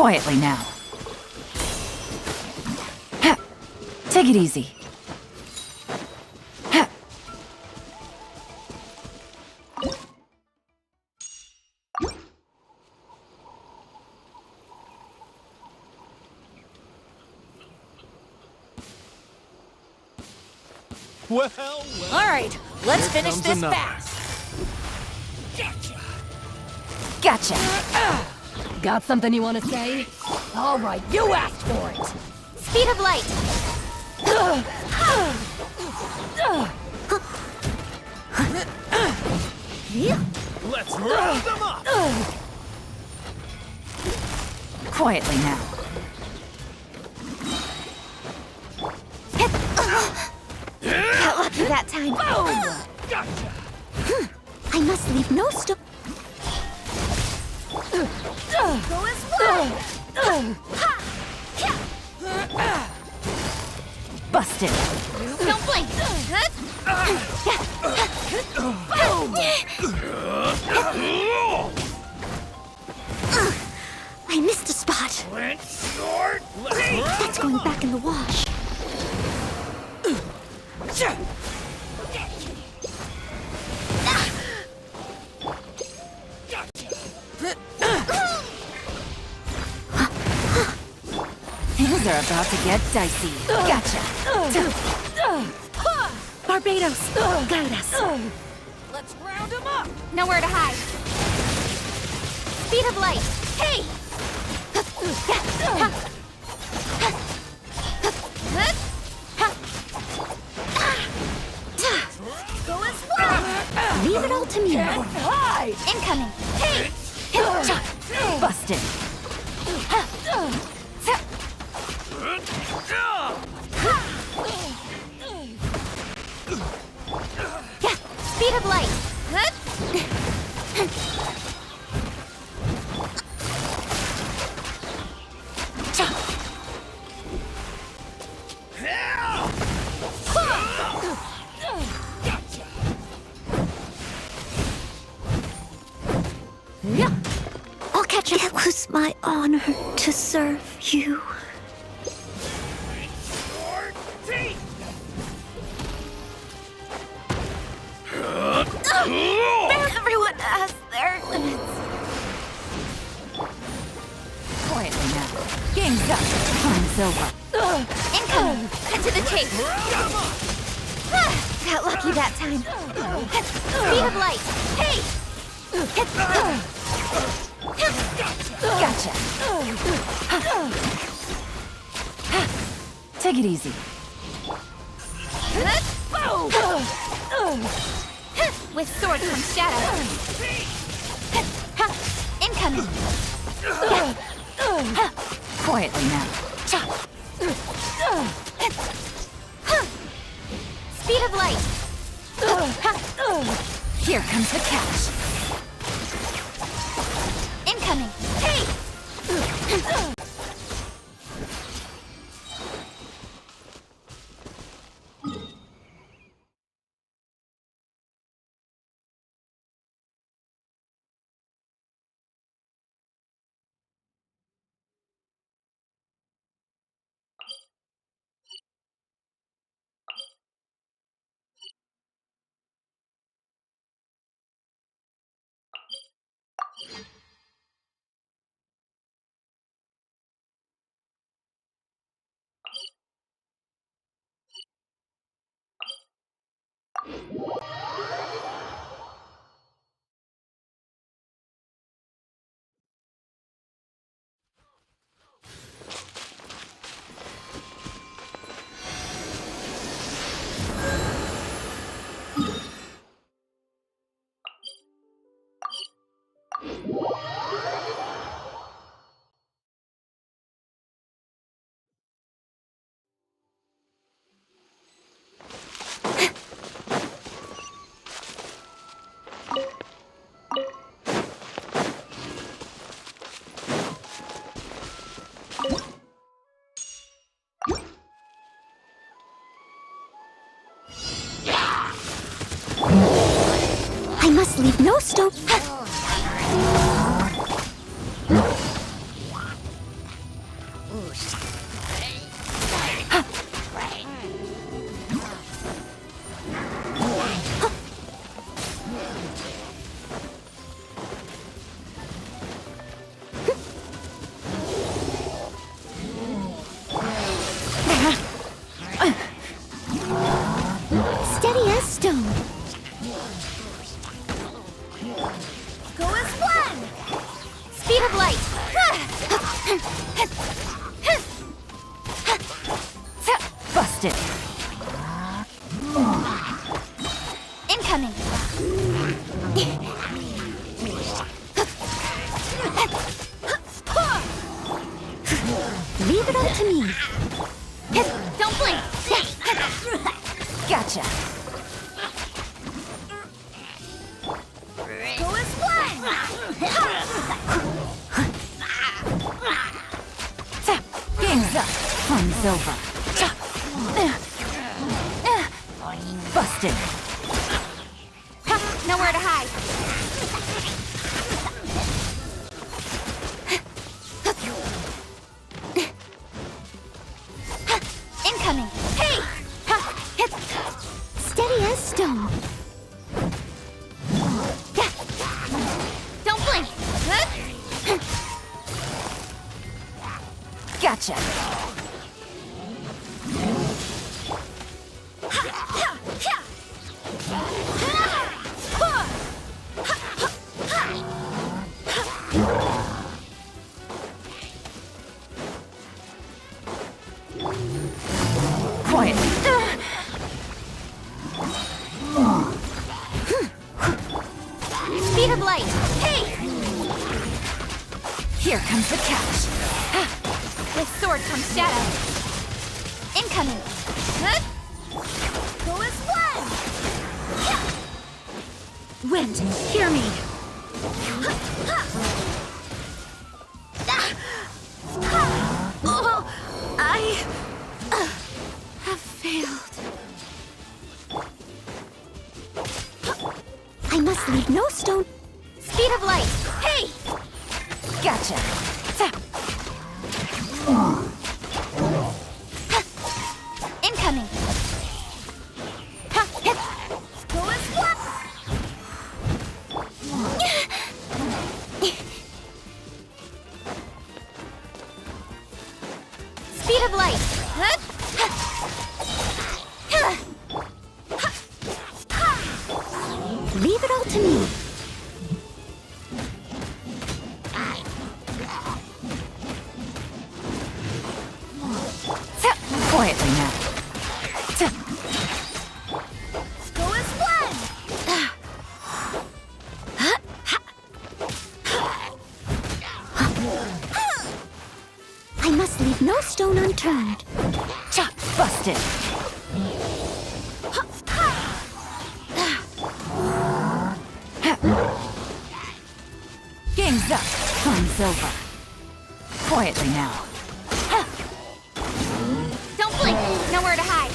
Quietly now. Ha. Take it easy. Ha. Well, All right, let's finish comes this another. fast. Gotcha. Got something you want to say? All right, you asked for it. Speed of light. let's round them up! Quietly now. Got lucky that time. I must leave no stone. Go as well. Busted. Don't blink. I missed a spot. That's going back in the wash. Things are about to get dicey. Gotcha. Barbados, guide us. Let's round them up. Nowhere to hide. Speed of light. Hey! Go as well. Leave it all to me. Hide. Incoming. Hey! Busted. Speed of light. I'll catch it. It was my honor to serve you. Everyone has their limits. Quietly now. Game's up. Time's over. Incoming. Cut to the chase. Got lucky that time. Speed of light. Hey! Gotcha. Take it easy. With sword comes shadow. Incoming. Quietly now. Speed of light. Here comes the catch. Incoming. Hey! I must leave no stone. Busted. Incoming. Leave it up to me. Don't blink. Gotcha. Go as one. Game's up. Fun's over. Busted. Nowhere to hide. Incoming. Hey! Steady as stone. Don't blink. Gotcha. Quiet. Speed of light. Hey! Here comes the catch. With sword from shadow. Incoming. Go as one. Wind, hear me. Oh, I have failed. I must leave no stone. Speed of light. Hey! Gotcha. Incoming. Go as one. Speed of light. Leave it all to me. Quietly now. Go as one. I must leave no stone unturned. Busted. Game's up. Fun's over. Quietly now. Don't blink. Nowhere to hide.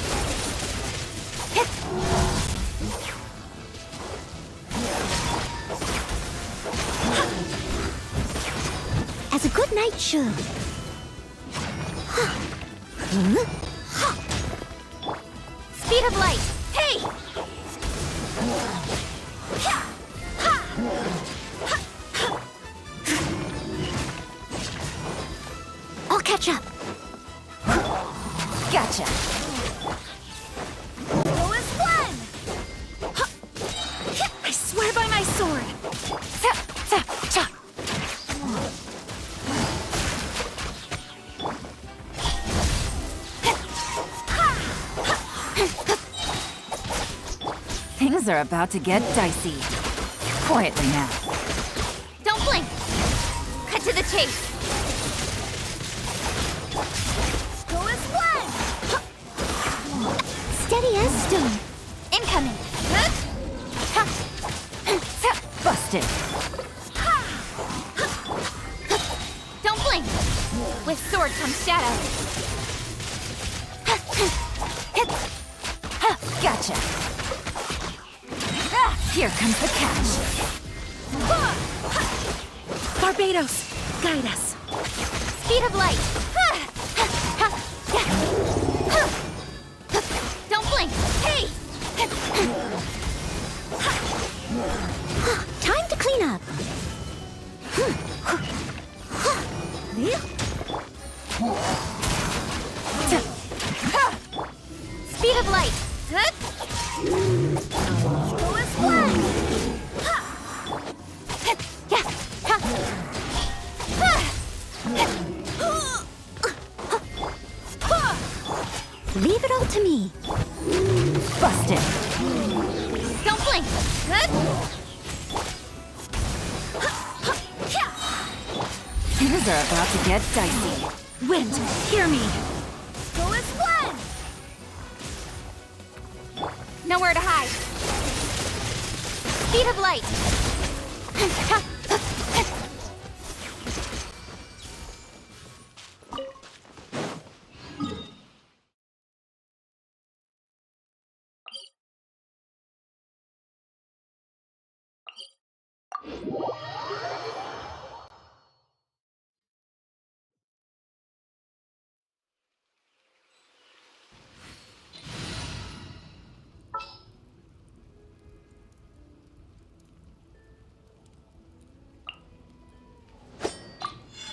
As a good knight should. Speed of light. Hey! I'll catch up. Gotcha. Go as one. I swear by my sword. Things are about to get dicey. Quietly now. Don't blink. Cut to the chase. Go as one. Steady as stone. Incoming. Busted. Don't blink. With sword comes shadow. Gotcha. Here comes the catch. Barbados, guide us. Speed of light. Don't blink. Hey! Time to clean up. Speed of light. Go as one. Leave it all to me. Busted. Don't blink. Good? Things are about to get dicey. Wind, hear me. Go as one! Nowhere to hide. Speed of light.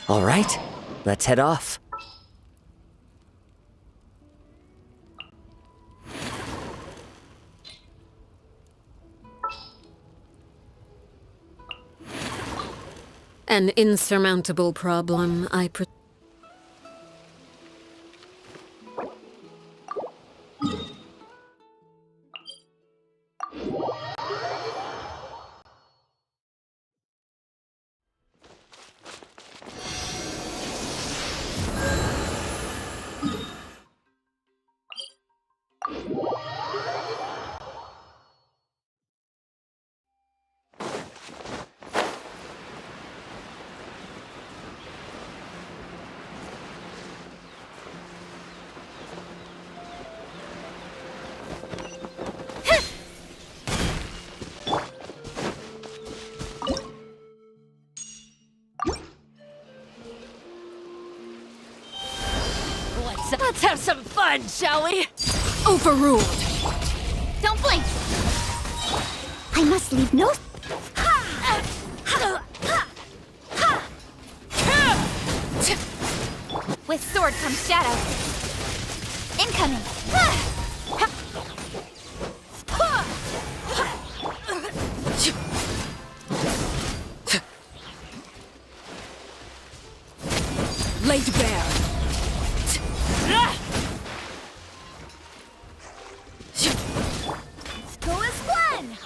All right, let's head off. An insurmountable problem, Let's have some fun, shall we? Overruled. Don't blink. I must leave no... With sword comes shadow. Incoming. Laid bare. Go as one.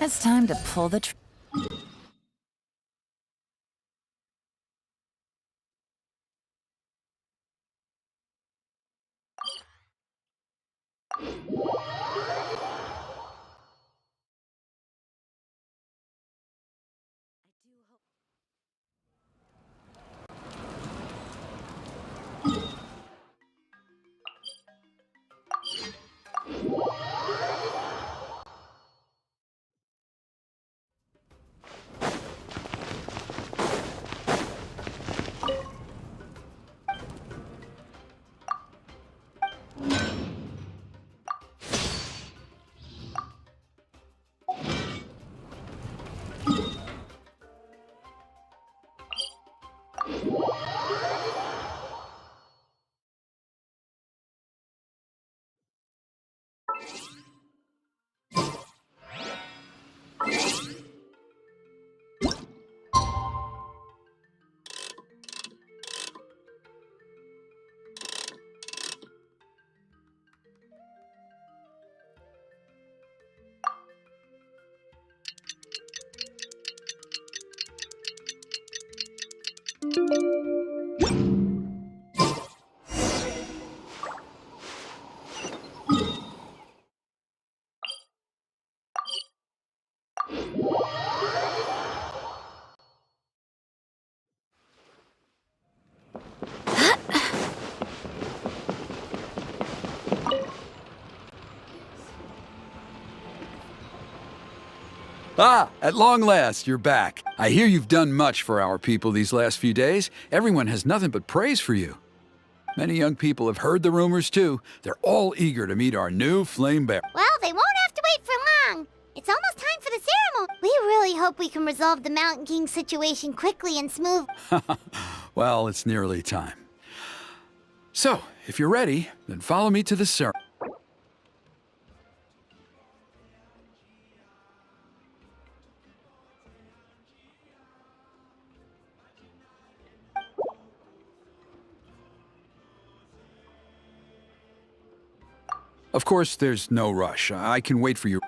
It's time to pull the Ah, at long last, you're back. I hear you've done much for our people these last few days. Everyone has nothing but praise for you. Many young people have heard the rumors, too. They're all eager to meet our new flame bearer. Well, they won't have to wait for long. It's almost time for the ceremony. We really hope we can resolve the Mountain King situation quickly and smooth. Well, it's nearly time. So, if you're ready, then follow me to the ceremony. Of course, there's no rush. I can wait for you.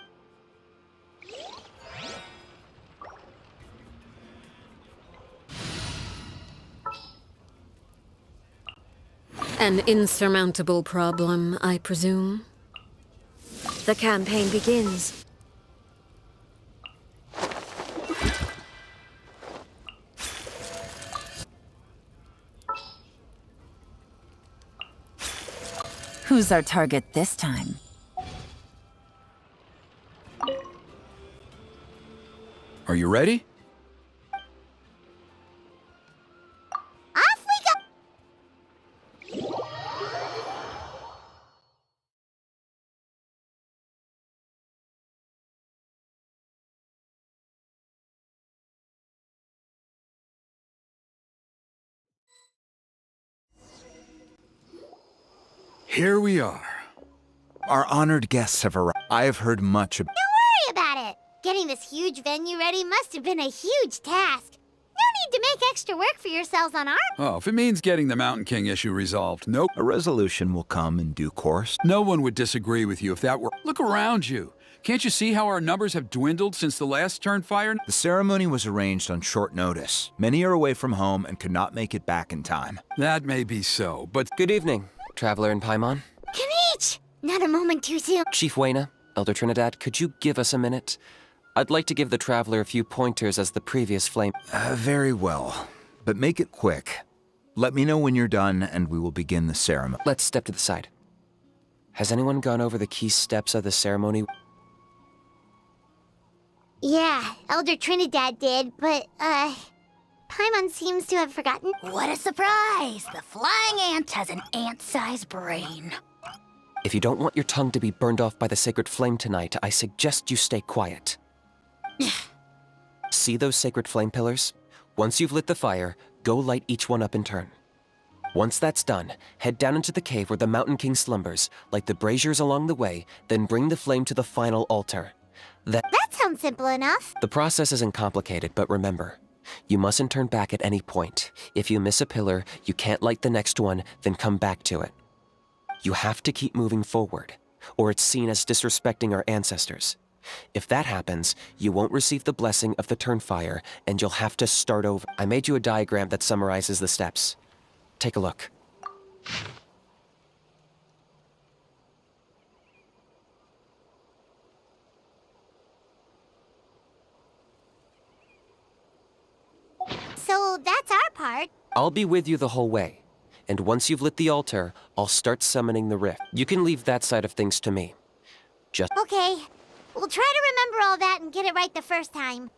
An insurmountable problem, I presume. The campaign begins. Who's our target this time? Are you ready? Off we go! Here we are. Our honored guests have arrived. I have heard much about. Don't worry about it. Getting this huge venue ready must have been a huge task. No need to make extra work for yourselves on our... Oh, if it means getting the Mountain King issue resolved, nope. A resolution will come in due course. No one would disagree with you if that were... Look around you. Can't you see how our numbers have dwindled since the last Turnfire? The ceremony was arranged on short notice. Many are away from home and could not make it back in time. That may be so, but... Good evening, Traveler and Paimon. Kanich! Not a moment too soon. Chief Wayna, Elder Trinidad, could you give us a minute? I'd like to give the Traveler a few pointers as the previous flame... Very well. But make it quick. Let me know when you're done, and we will begin the ceremony. Let's step to the side. Has anyone gone over the key steps of the ceremony? Yeah, Elder Trinidad did, but, Paimon seems to have forgotten. What a surprise! The flying ant has an ant-sized brain. If you don't want your tongue to be burned off by the sacred flame tonight, I suggest you stay quiet. See those sacred flame pillars? Once you've lit the fire, go light each one up in turn. Once that's done, head down into the cave where the Mountain King slumbers, light the braziers along the way, then bring the flame to the final altar. That sounds simple enough. The process isn't complicated, but remember, you mustn't turn back at any point. If you miss a pillar, you can't light the next one, then come back to it. You have to keep moving forward, or it's seen as disrespecting our ancestors. If that happens, you won't receive the blessing of the Turnfire, and you'll have to start over. I made you a diagram that summarizes the steps. Take a look. So that's our part. I'll be with you the whole way, and once you've lit the altar, I'll start summoning the rift. You can leave that side of things to me. Just Okay. We'll try to remember all that and get it right the first time.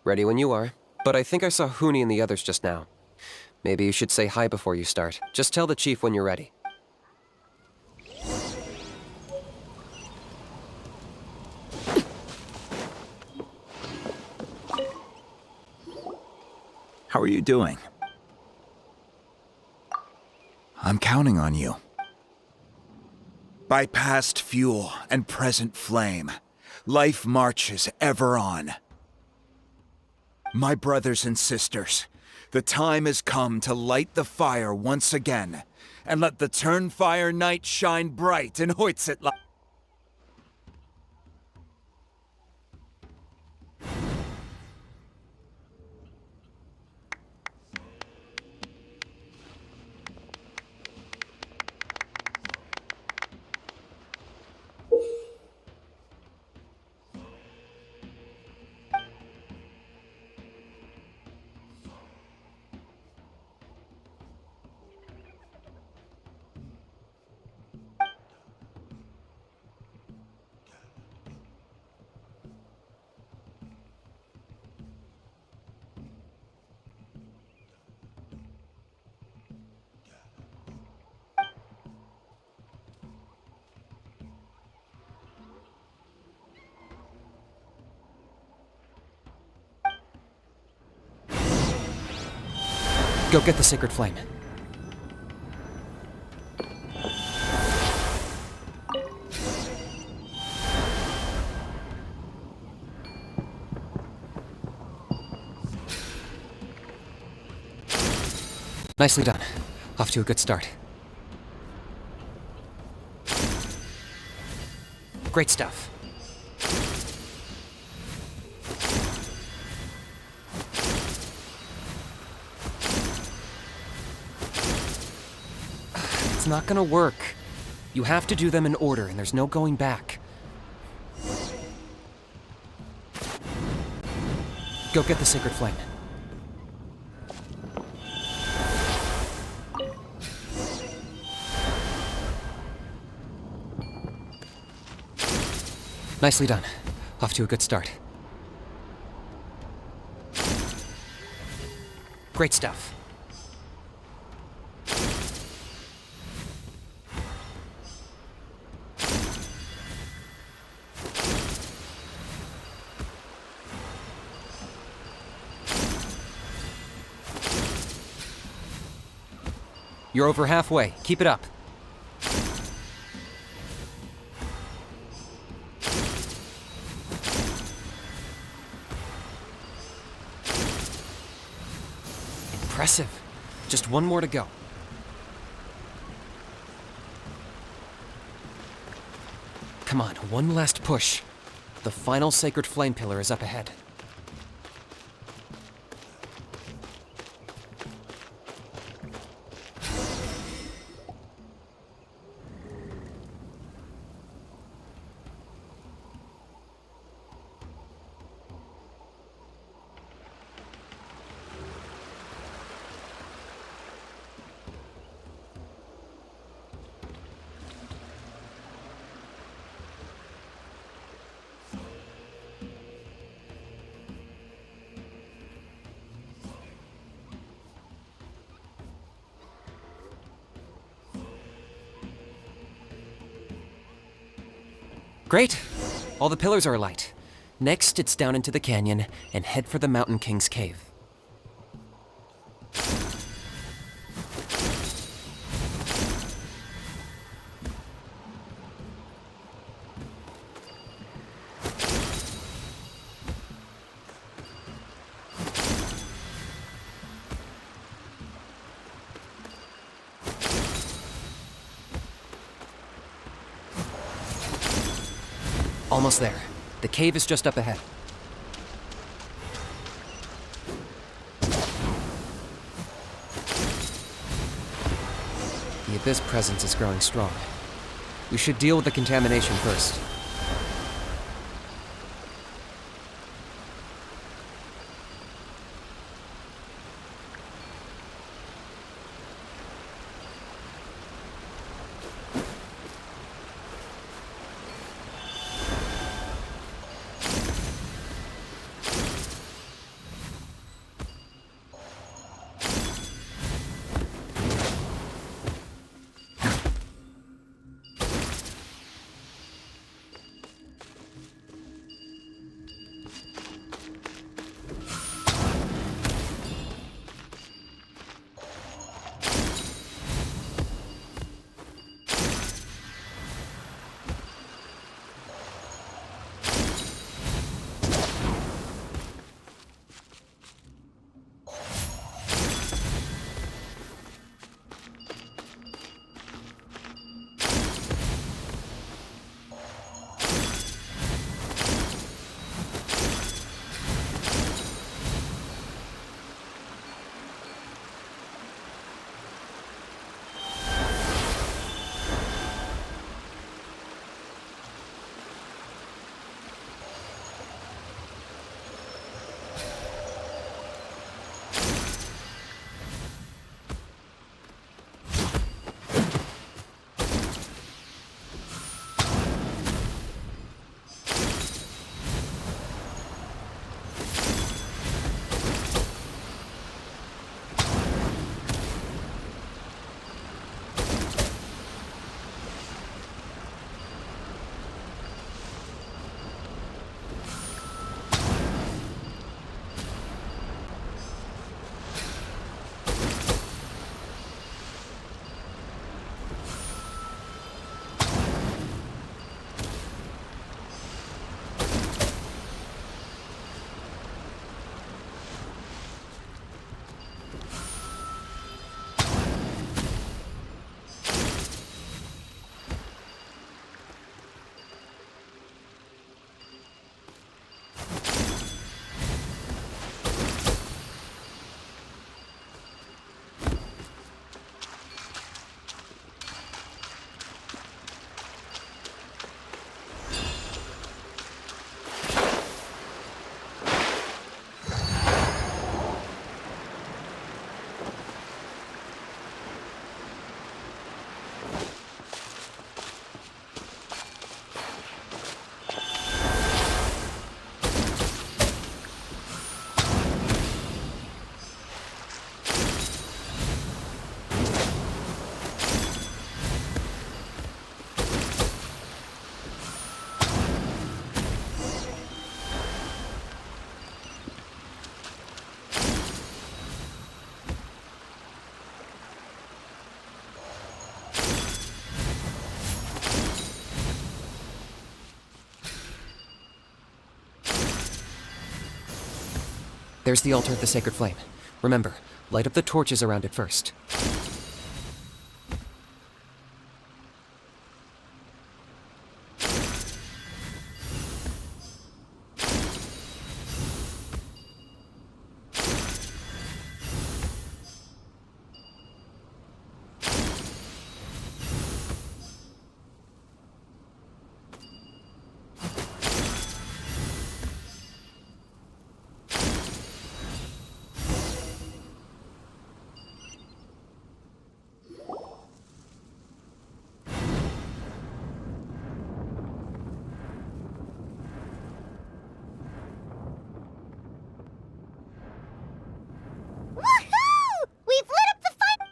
ready when you are. But I think I saw Huni and the others just now. Maybe you should say hi before you start. Just tell the chief when you're ready. How are you doing? I'm counting on you. By past fuel and present flame, life marches ever on. My brothers and sisters, the time has come to light the fire once again, and let the Turnfire night shine bright in Hoytzitlan. Go get the sacred flame. Nicely done. Off to a good start. Great stuff. It's not gonna work. You have to do them in order, and there's no going back. Go get the Sacred Flame. Nicely done. Off to a good start. Great stuff. You're over halfway. Keep it up. Impressive. Just one more to go. Come on, one last push. The final Sacred Flame Pillar is up ahead. Great! All the pillars are alight. Next, it's down into the canyon and head for the Mountain King's cave. Almost there. The cave is just up ahead. The Abyss presence is growing strong. We should deal with the contamination first. There's the altar of the sacred flame. Remember, light up the torches around it first. Woohoo! We've lit up the fire.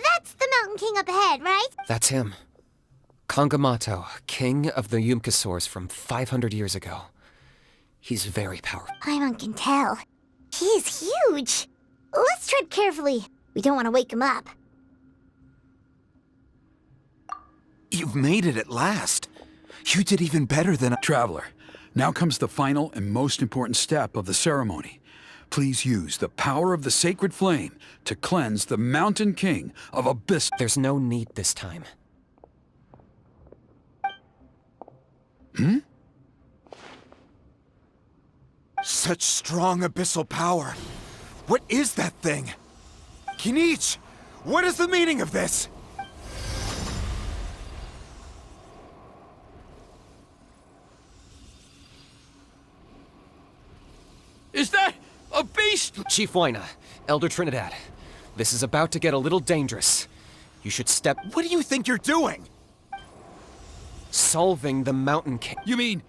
That's the Mountain King up ahead, right? That's him. Kangamato, king of the Yumkasaurs from 500 years ago. He's very powerful. Paimon can tell. He's huge. Let's tread carefully. We don't want to wake him up. You've made it at last. You did even better than Traveler, now comes the final and most important step of the ceremony. Please use the power of the sacred flame to cleanse the Mountain King of Abyss. There's no need this time. Such strong abyssal power. What is that thing? Kinich, what is the meaning of this? Is that a beast? Chief Wyna, Elder Trinidad, this is about to get a little dangerous. You should step... What do you think you're doing? Solving the Mountain King. You mean...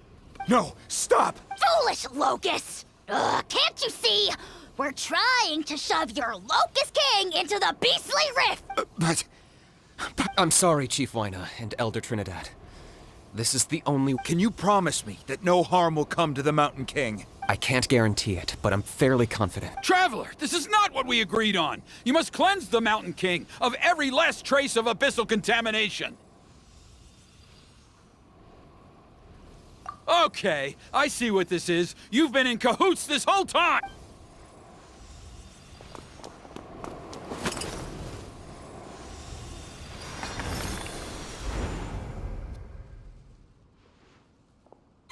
No, stop! Foolish Locust! Ugh, can't you see? We're trying to shove your Locust King into the beastly rift! But... I'm sorry, Chief Wyna and Elder Trinidad. This is the only... Can you promise me that no harm will come to the Mountain King? I can't guarantee it, but I'm fairly confident. Traveler, this is not what we agreed on. You must cleanse the Mountain King of every last trace of abyssal contamination. Okay, I see what this is. You've been in cahoots this whole time!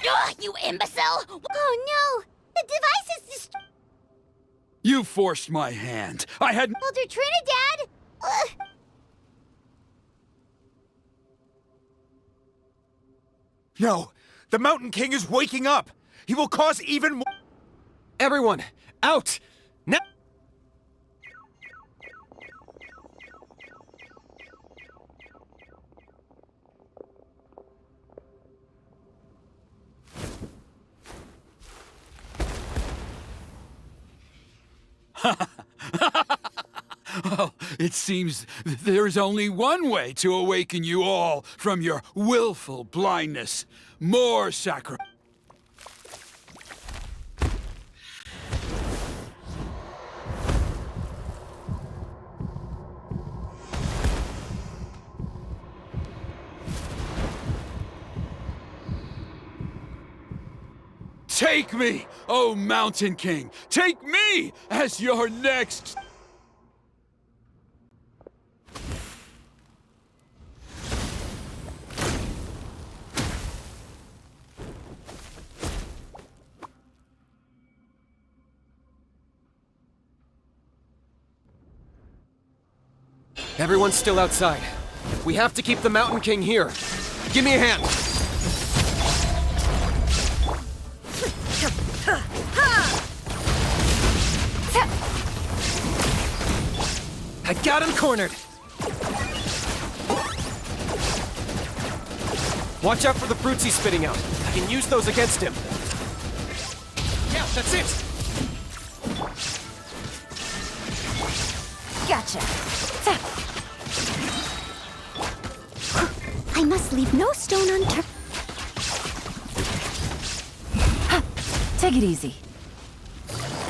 Ugh, you imbecile! Oh no! The device is destroyed! You forced my hand. I had... Elder Trinidad! No, the Mountain King is waking up. He will cause even more... Everyone, out! Now! Oh, it seems there is only one way to awaken you all from your willful blindness. More sacrifice. Take me, O Mountain King! Take me as your next... Everyone's still outside. We have to keep the Mountain King here. Give me a hand. I got him cornered. Watch out for the fruits he's spitting out. I can use those against him. Yeah, that's it. Gotcha. I must leave no stone unturned. Take it easy.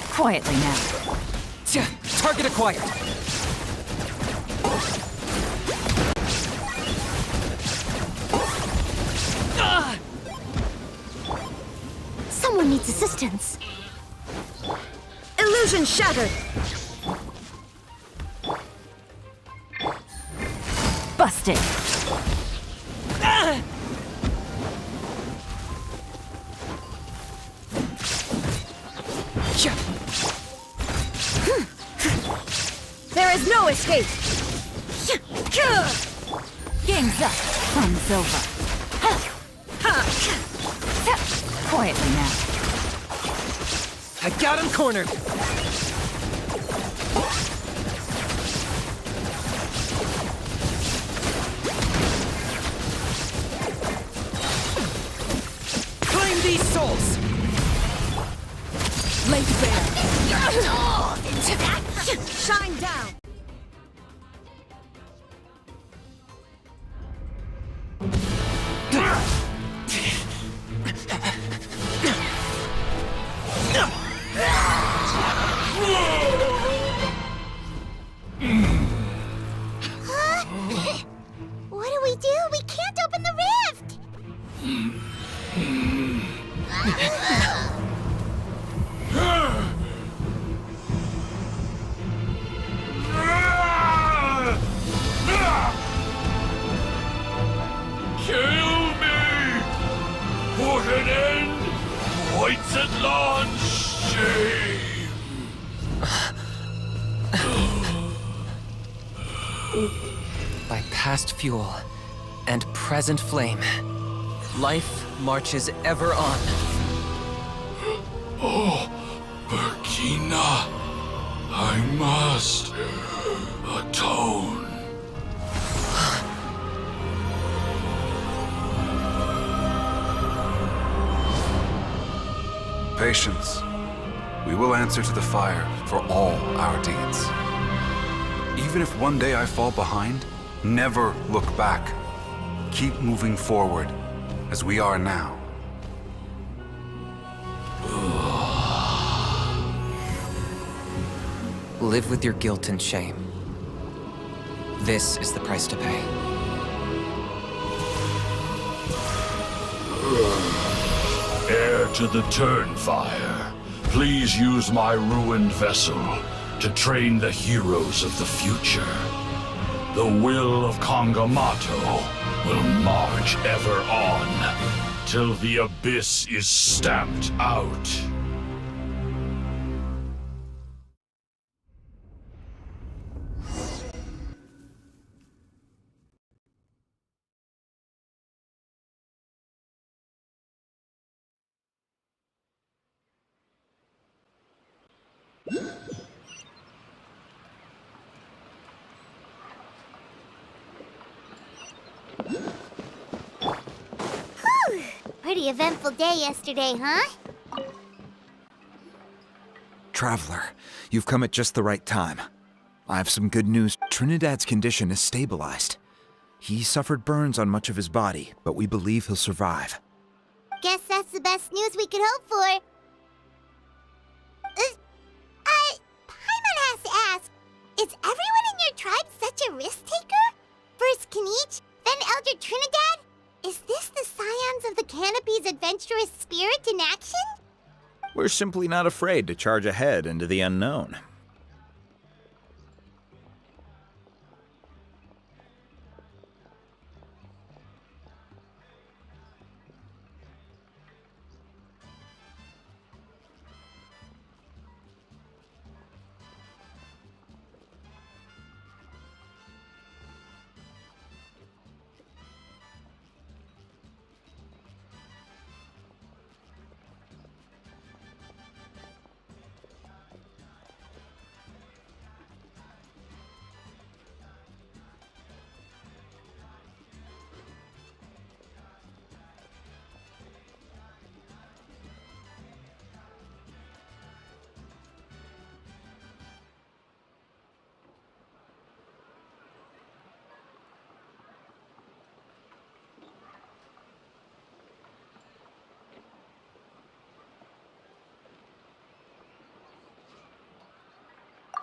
Quietly now. Target acquired. Someone needs assistance. Illusion shattered! Busted! There is no escape! Game's up. Fun's over. Quietly now. I got him cornered! Claim these souls! Lake Bear. Into that. Shine down! What do we do? We can't open the rift! Kill me! Put an end to Exlporation's shame! By past fuel and present flame, life marches ever on. Oh, Burkina, I must atone. Patience. We will answer to the fire for all our deeds. Even if one day I fall behind, never look back. Keep moving forward, as we are now. Live with your guilt and shame. This is the price to pay. Heir to the Turnfire, please use my ruined vessel to train the heroes of the future. The will of Kangamato will march ever on, till the abyss is stamped out. Pretty eventful day yesterday, huh? Traveler, you've come at just the right time. I have some good news. Trinidad's condition is stabilized. He suffered burns on much of his body, but we believe he'll survive. Guess that's the best news we could hope for. Paimon has to ask, is everyone in your tribe such a risk-taker? First Kinich, then Elder Trinidad? Is this the scions of the Canopy's adventurous spirit in action? We're simply not afraid to charge ahead into the unknown.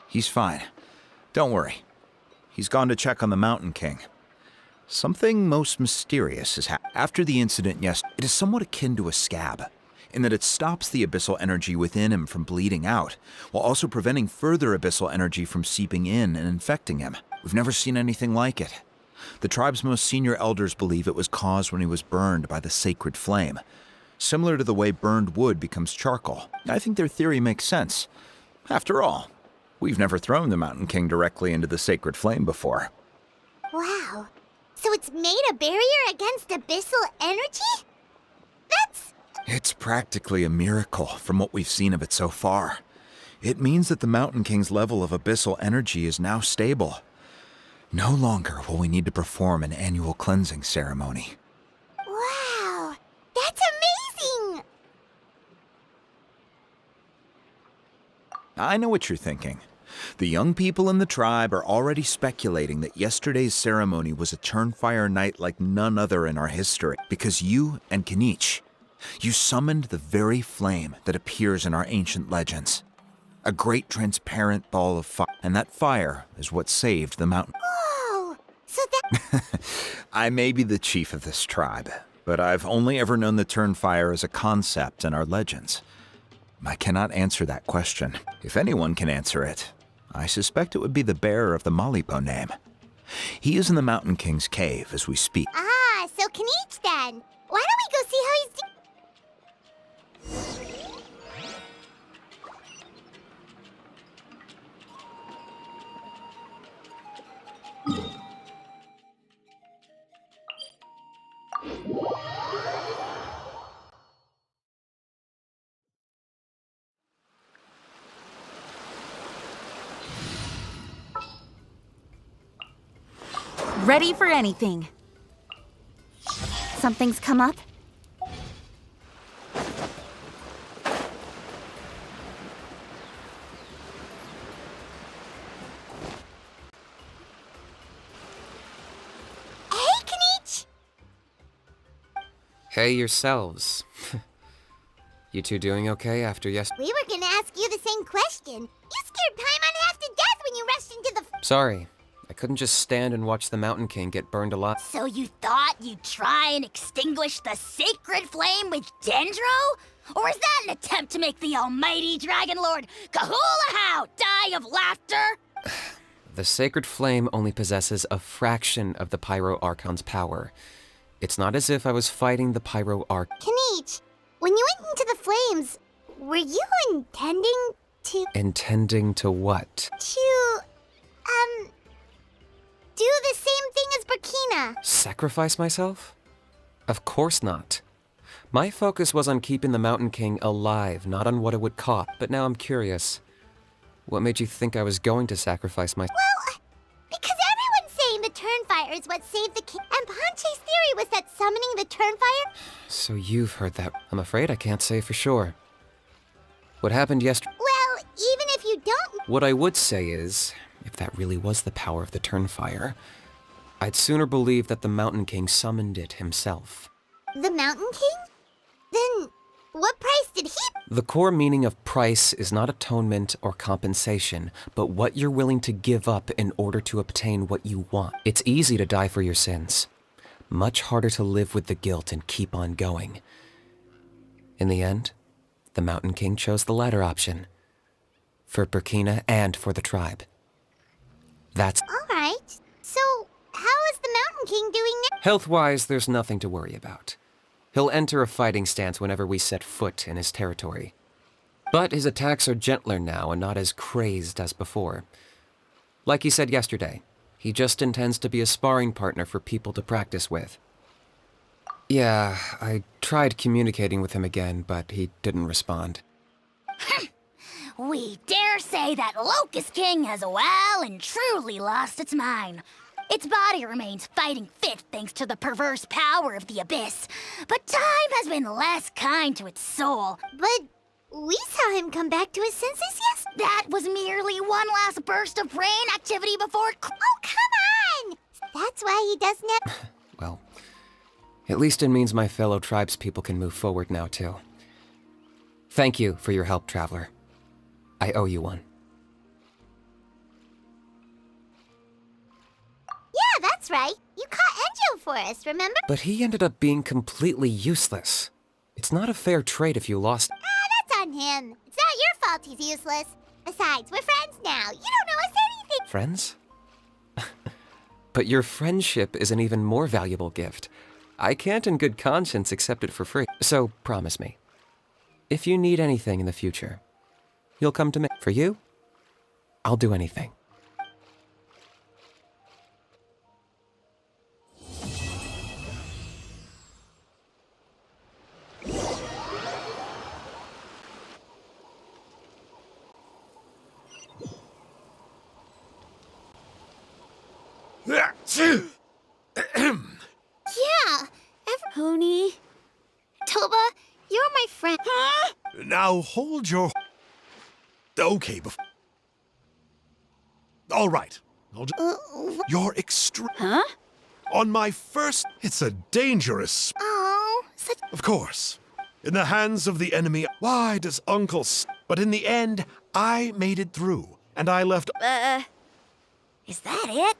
He's fine. Don't worry. He's gone to check on the Mountain King. Something most mysterious has happened. After the incident yesterday, it is somewhat akin to a scab. in that it stops the abyssal energy within him from bleeding out, while also preventing further abyssal energy from seeping in and infecting him. We've never seen anything like it. The tribe's most senior elders believe it was caused when he was burned by the sacred flame, similar to the way burned wood becomes charcoal. I think their theory makes sense. After all, we've never thrown the Mountain King directly into the sacred flame before. Wow. So it's made a barrier against abyssal energy? That's... It's practically a miracle from what we've seen of it so far. It means that the Mountain King's level of abyssal energy is now stable. No longer will we need to perform an annual cleansing ceremony. Wow. That's amazing! I know what you're thinking. The young people in the tribe are already speculating that yesterday's ceremony was a Turnfire night like none other in our history, because you and Kinich, you summoned the very flame that appears in our ancient legends. A great transparent ball of fire, and that fire is what saved the mountain. Whoa! So that... I may be the chief of this tribe, but I've only ever known the Turnfire as a concept in our legends. I cannot answer that question. If anyone can answer it, I suspect it would be the bearer of the Malipo name. He is in the Mountain King's cave as we speak. Ah, so Kinich then. Why don't we go see how he's doing? Ready for anything. Something's come up? Hey, Kinich! Hey yourselves. You two doing okay after We were gonna ask you the same question. You scared Paimon half to death when you rushed into the... Sorry. I couldn't just stand and watch the Mountain King get burned alive. So you thought you'd try and extinguish the sacred flame with Dendro? Or is that an attempt to make the almighty Dragon Lord Kahulahow die of laughter? The sacred flame only possesses a fraction of the Pyro Archon's power. It's not as if I was fighting the Pyro Arch. Kinich, when you went into the flames, were you intending to... Intending to what? do the same thing as Burkina? Sacrifice myself? Of course not. My focus was on keeping the Mountain King alive, not on what it would cost. But now I'm curious. What made you think I was going to sacrifice myself? Well, because everyone's saying the Turnfire is what saved the king. And Ponche's theory was that summoning the Turnfire... So you've heard that. I'm afraid I can't say for sure. What happened yesterday? Well, even if you don't... What I would say is, if that really was the power of the Turnfire, I'd sooner believe that the Mountain King summoned it himself. The Mountain King? Then what price did he... The core meaning of price is not atonement or compensation, but what you're willing to give up in order to obtain what you want. It's easy to die for your sins. Much harder to live with the guilt and keep on going. In the end, the Mountain King chose the latter option. For Burkina and for the tribe. That's... Alright. So, how is the Mountain King doing now? Health-wise, there's nothing to worry about. He'll enter a fighting stance whenever we set foot in his territory. But his attacks are gentler now and not as crazed as before. Like he said yesterday, he just intends to be a sparring partner for people to practice with. Yeah, I tried communicating with him again, but he didn't respond. We dare say that Locust King has well and truly lost its mind. Its body remains fighting fit thanks to the perverse power of the Abyss, but time has been less kind to its soul. But we saw him come back to his senses, yes? That was merely one last burst of brain activity before... Oh, come on! That's why he doesn't have... Well, at least it means my fellow tribespeople can move forward now, too. Thank you for your help, Traveler. I owe you one. Yeah, that's right. You caught Enjo for us, remember? But he ended up being completely useless. It's not a fair trade if you lost. That's on him. It's not your fault he's useless. Besides, we're friends now. You don't know us anything. Friends? But your friendship is an even more valuable gift. I can't in good conscience accept it for free. So promise me, if you need anything in the future, you'll come to me. For you, I'll do anything. Yeah. Pony? Toba, you're my friend. Huh? Now hold your... Okay, all right. You're extreme. Huh? On my first... It's a dangerous... Oh, such... Of course. In the hands of the enemy, why does Uncle... But in the end, I made it through, and I left... Is that it?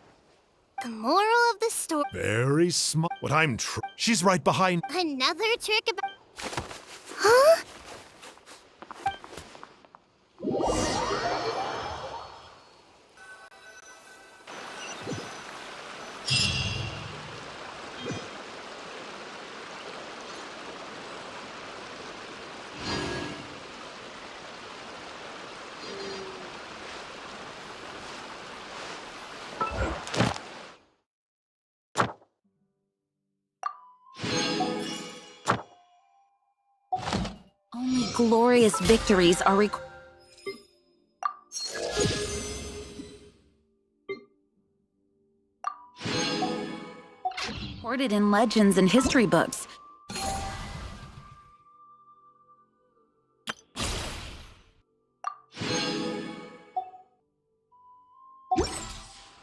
The moral of the story. Very smart. What I'm She's right behind... Another trick about... Huh? Only glorious victories are recorded in legends and history books.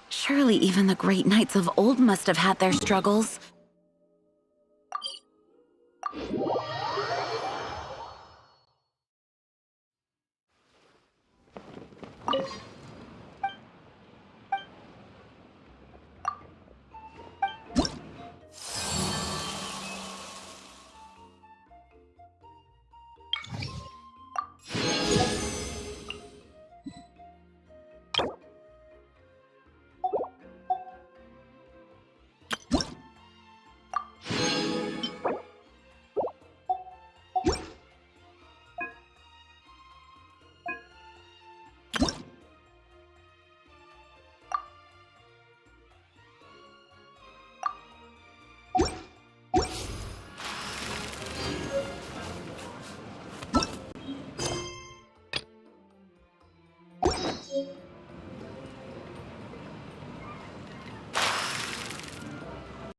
Surely even the great knights of old must have had their struggles.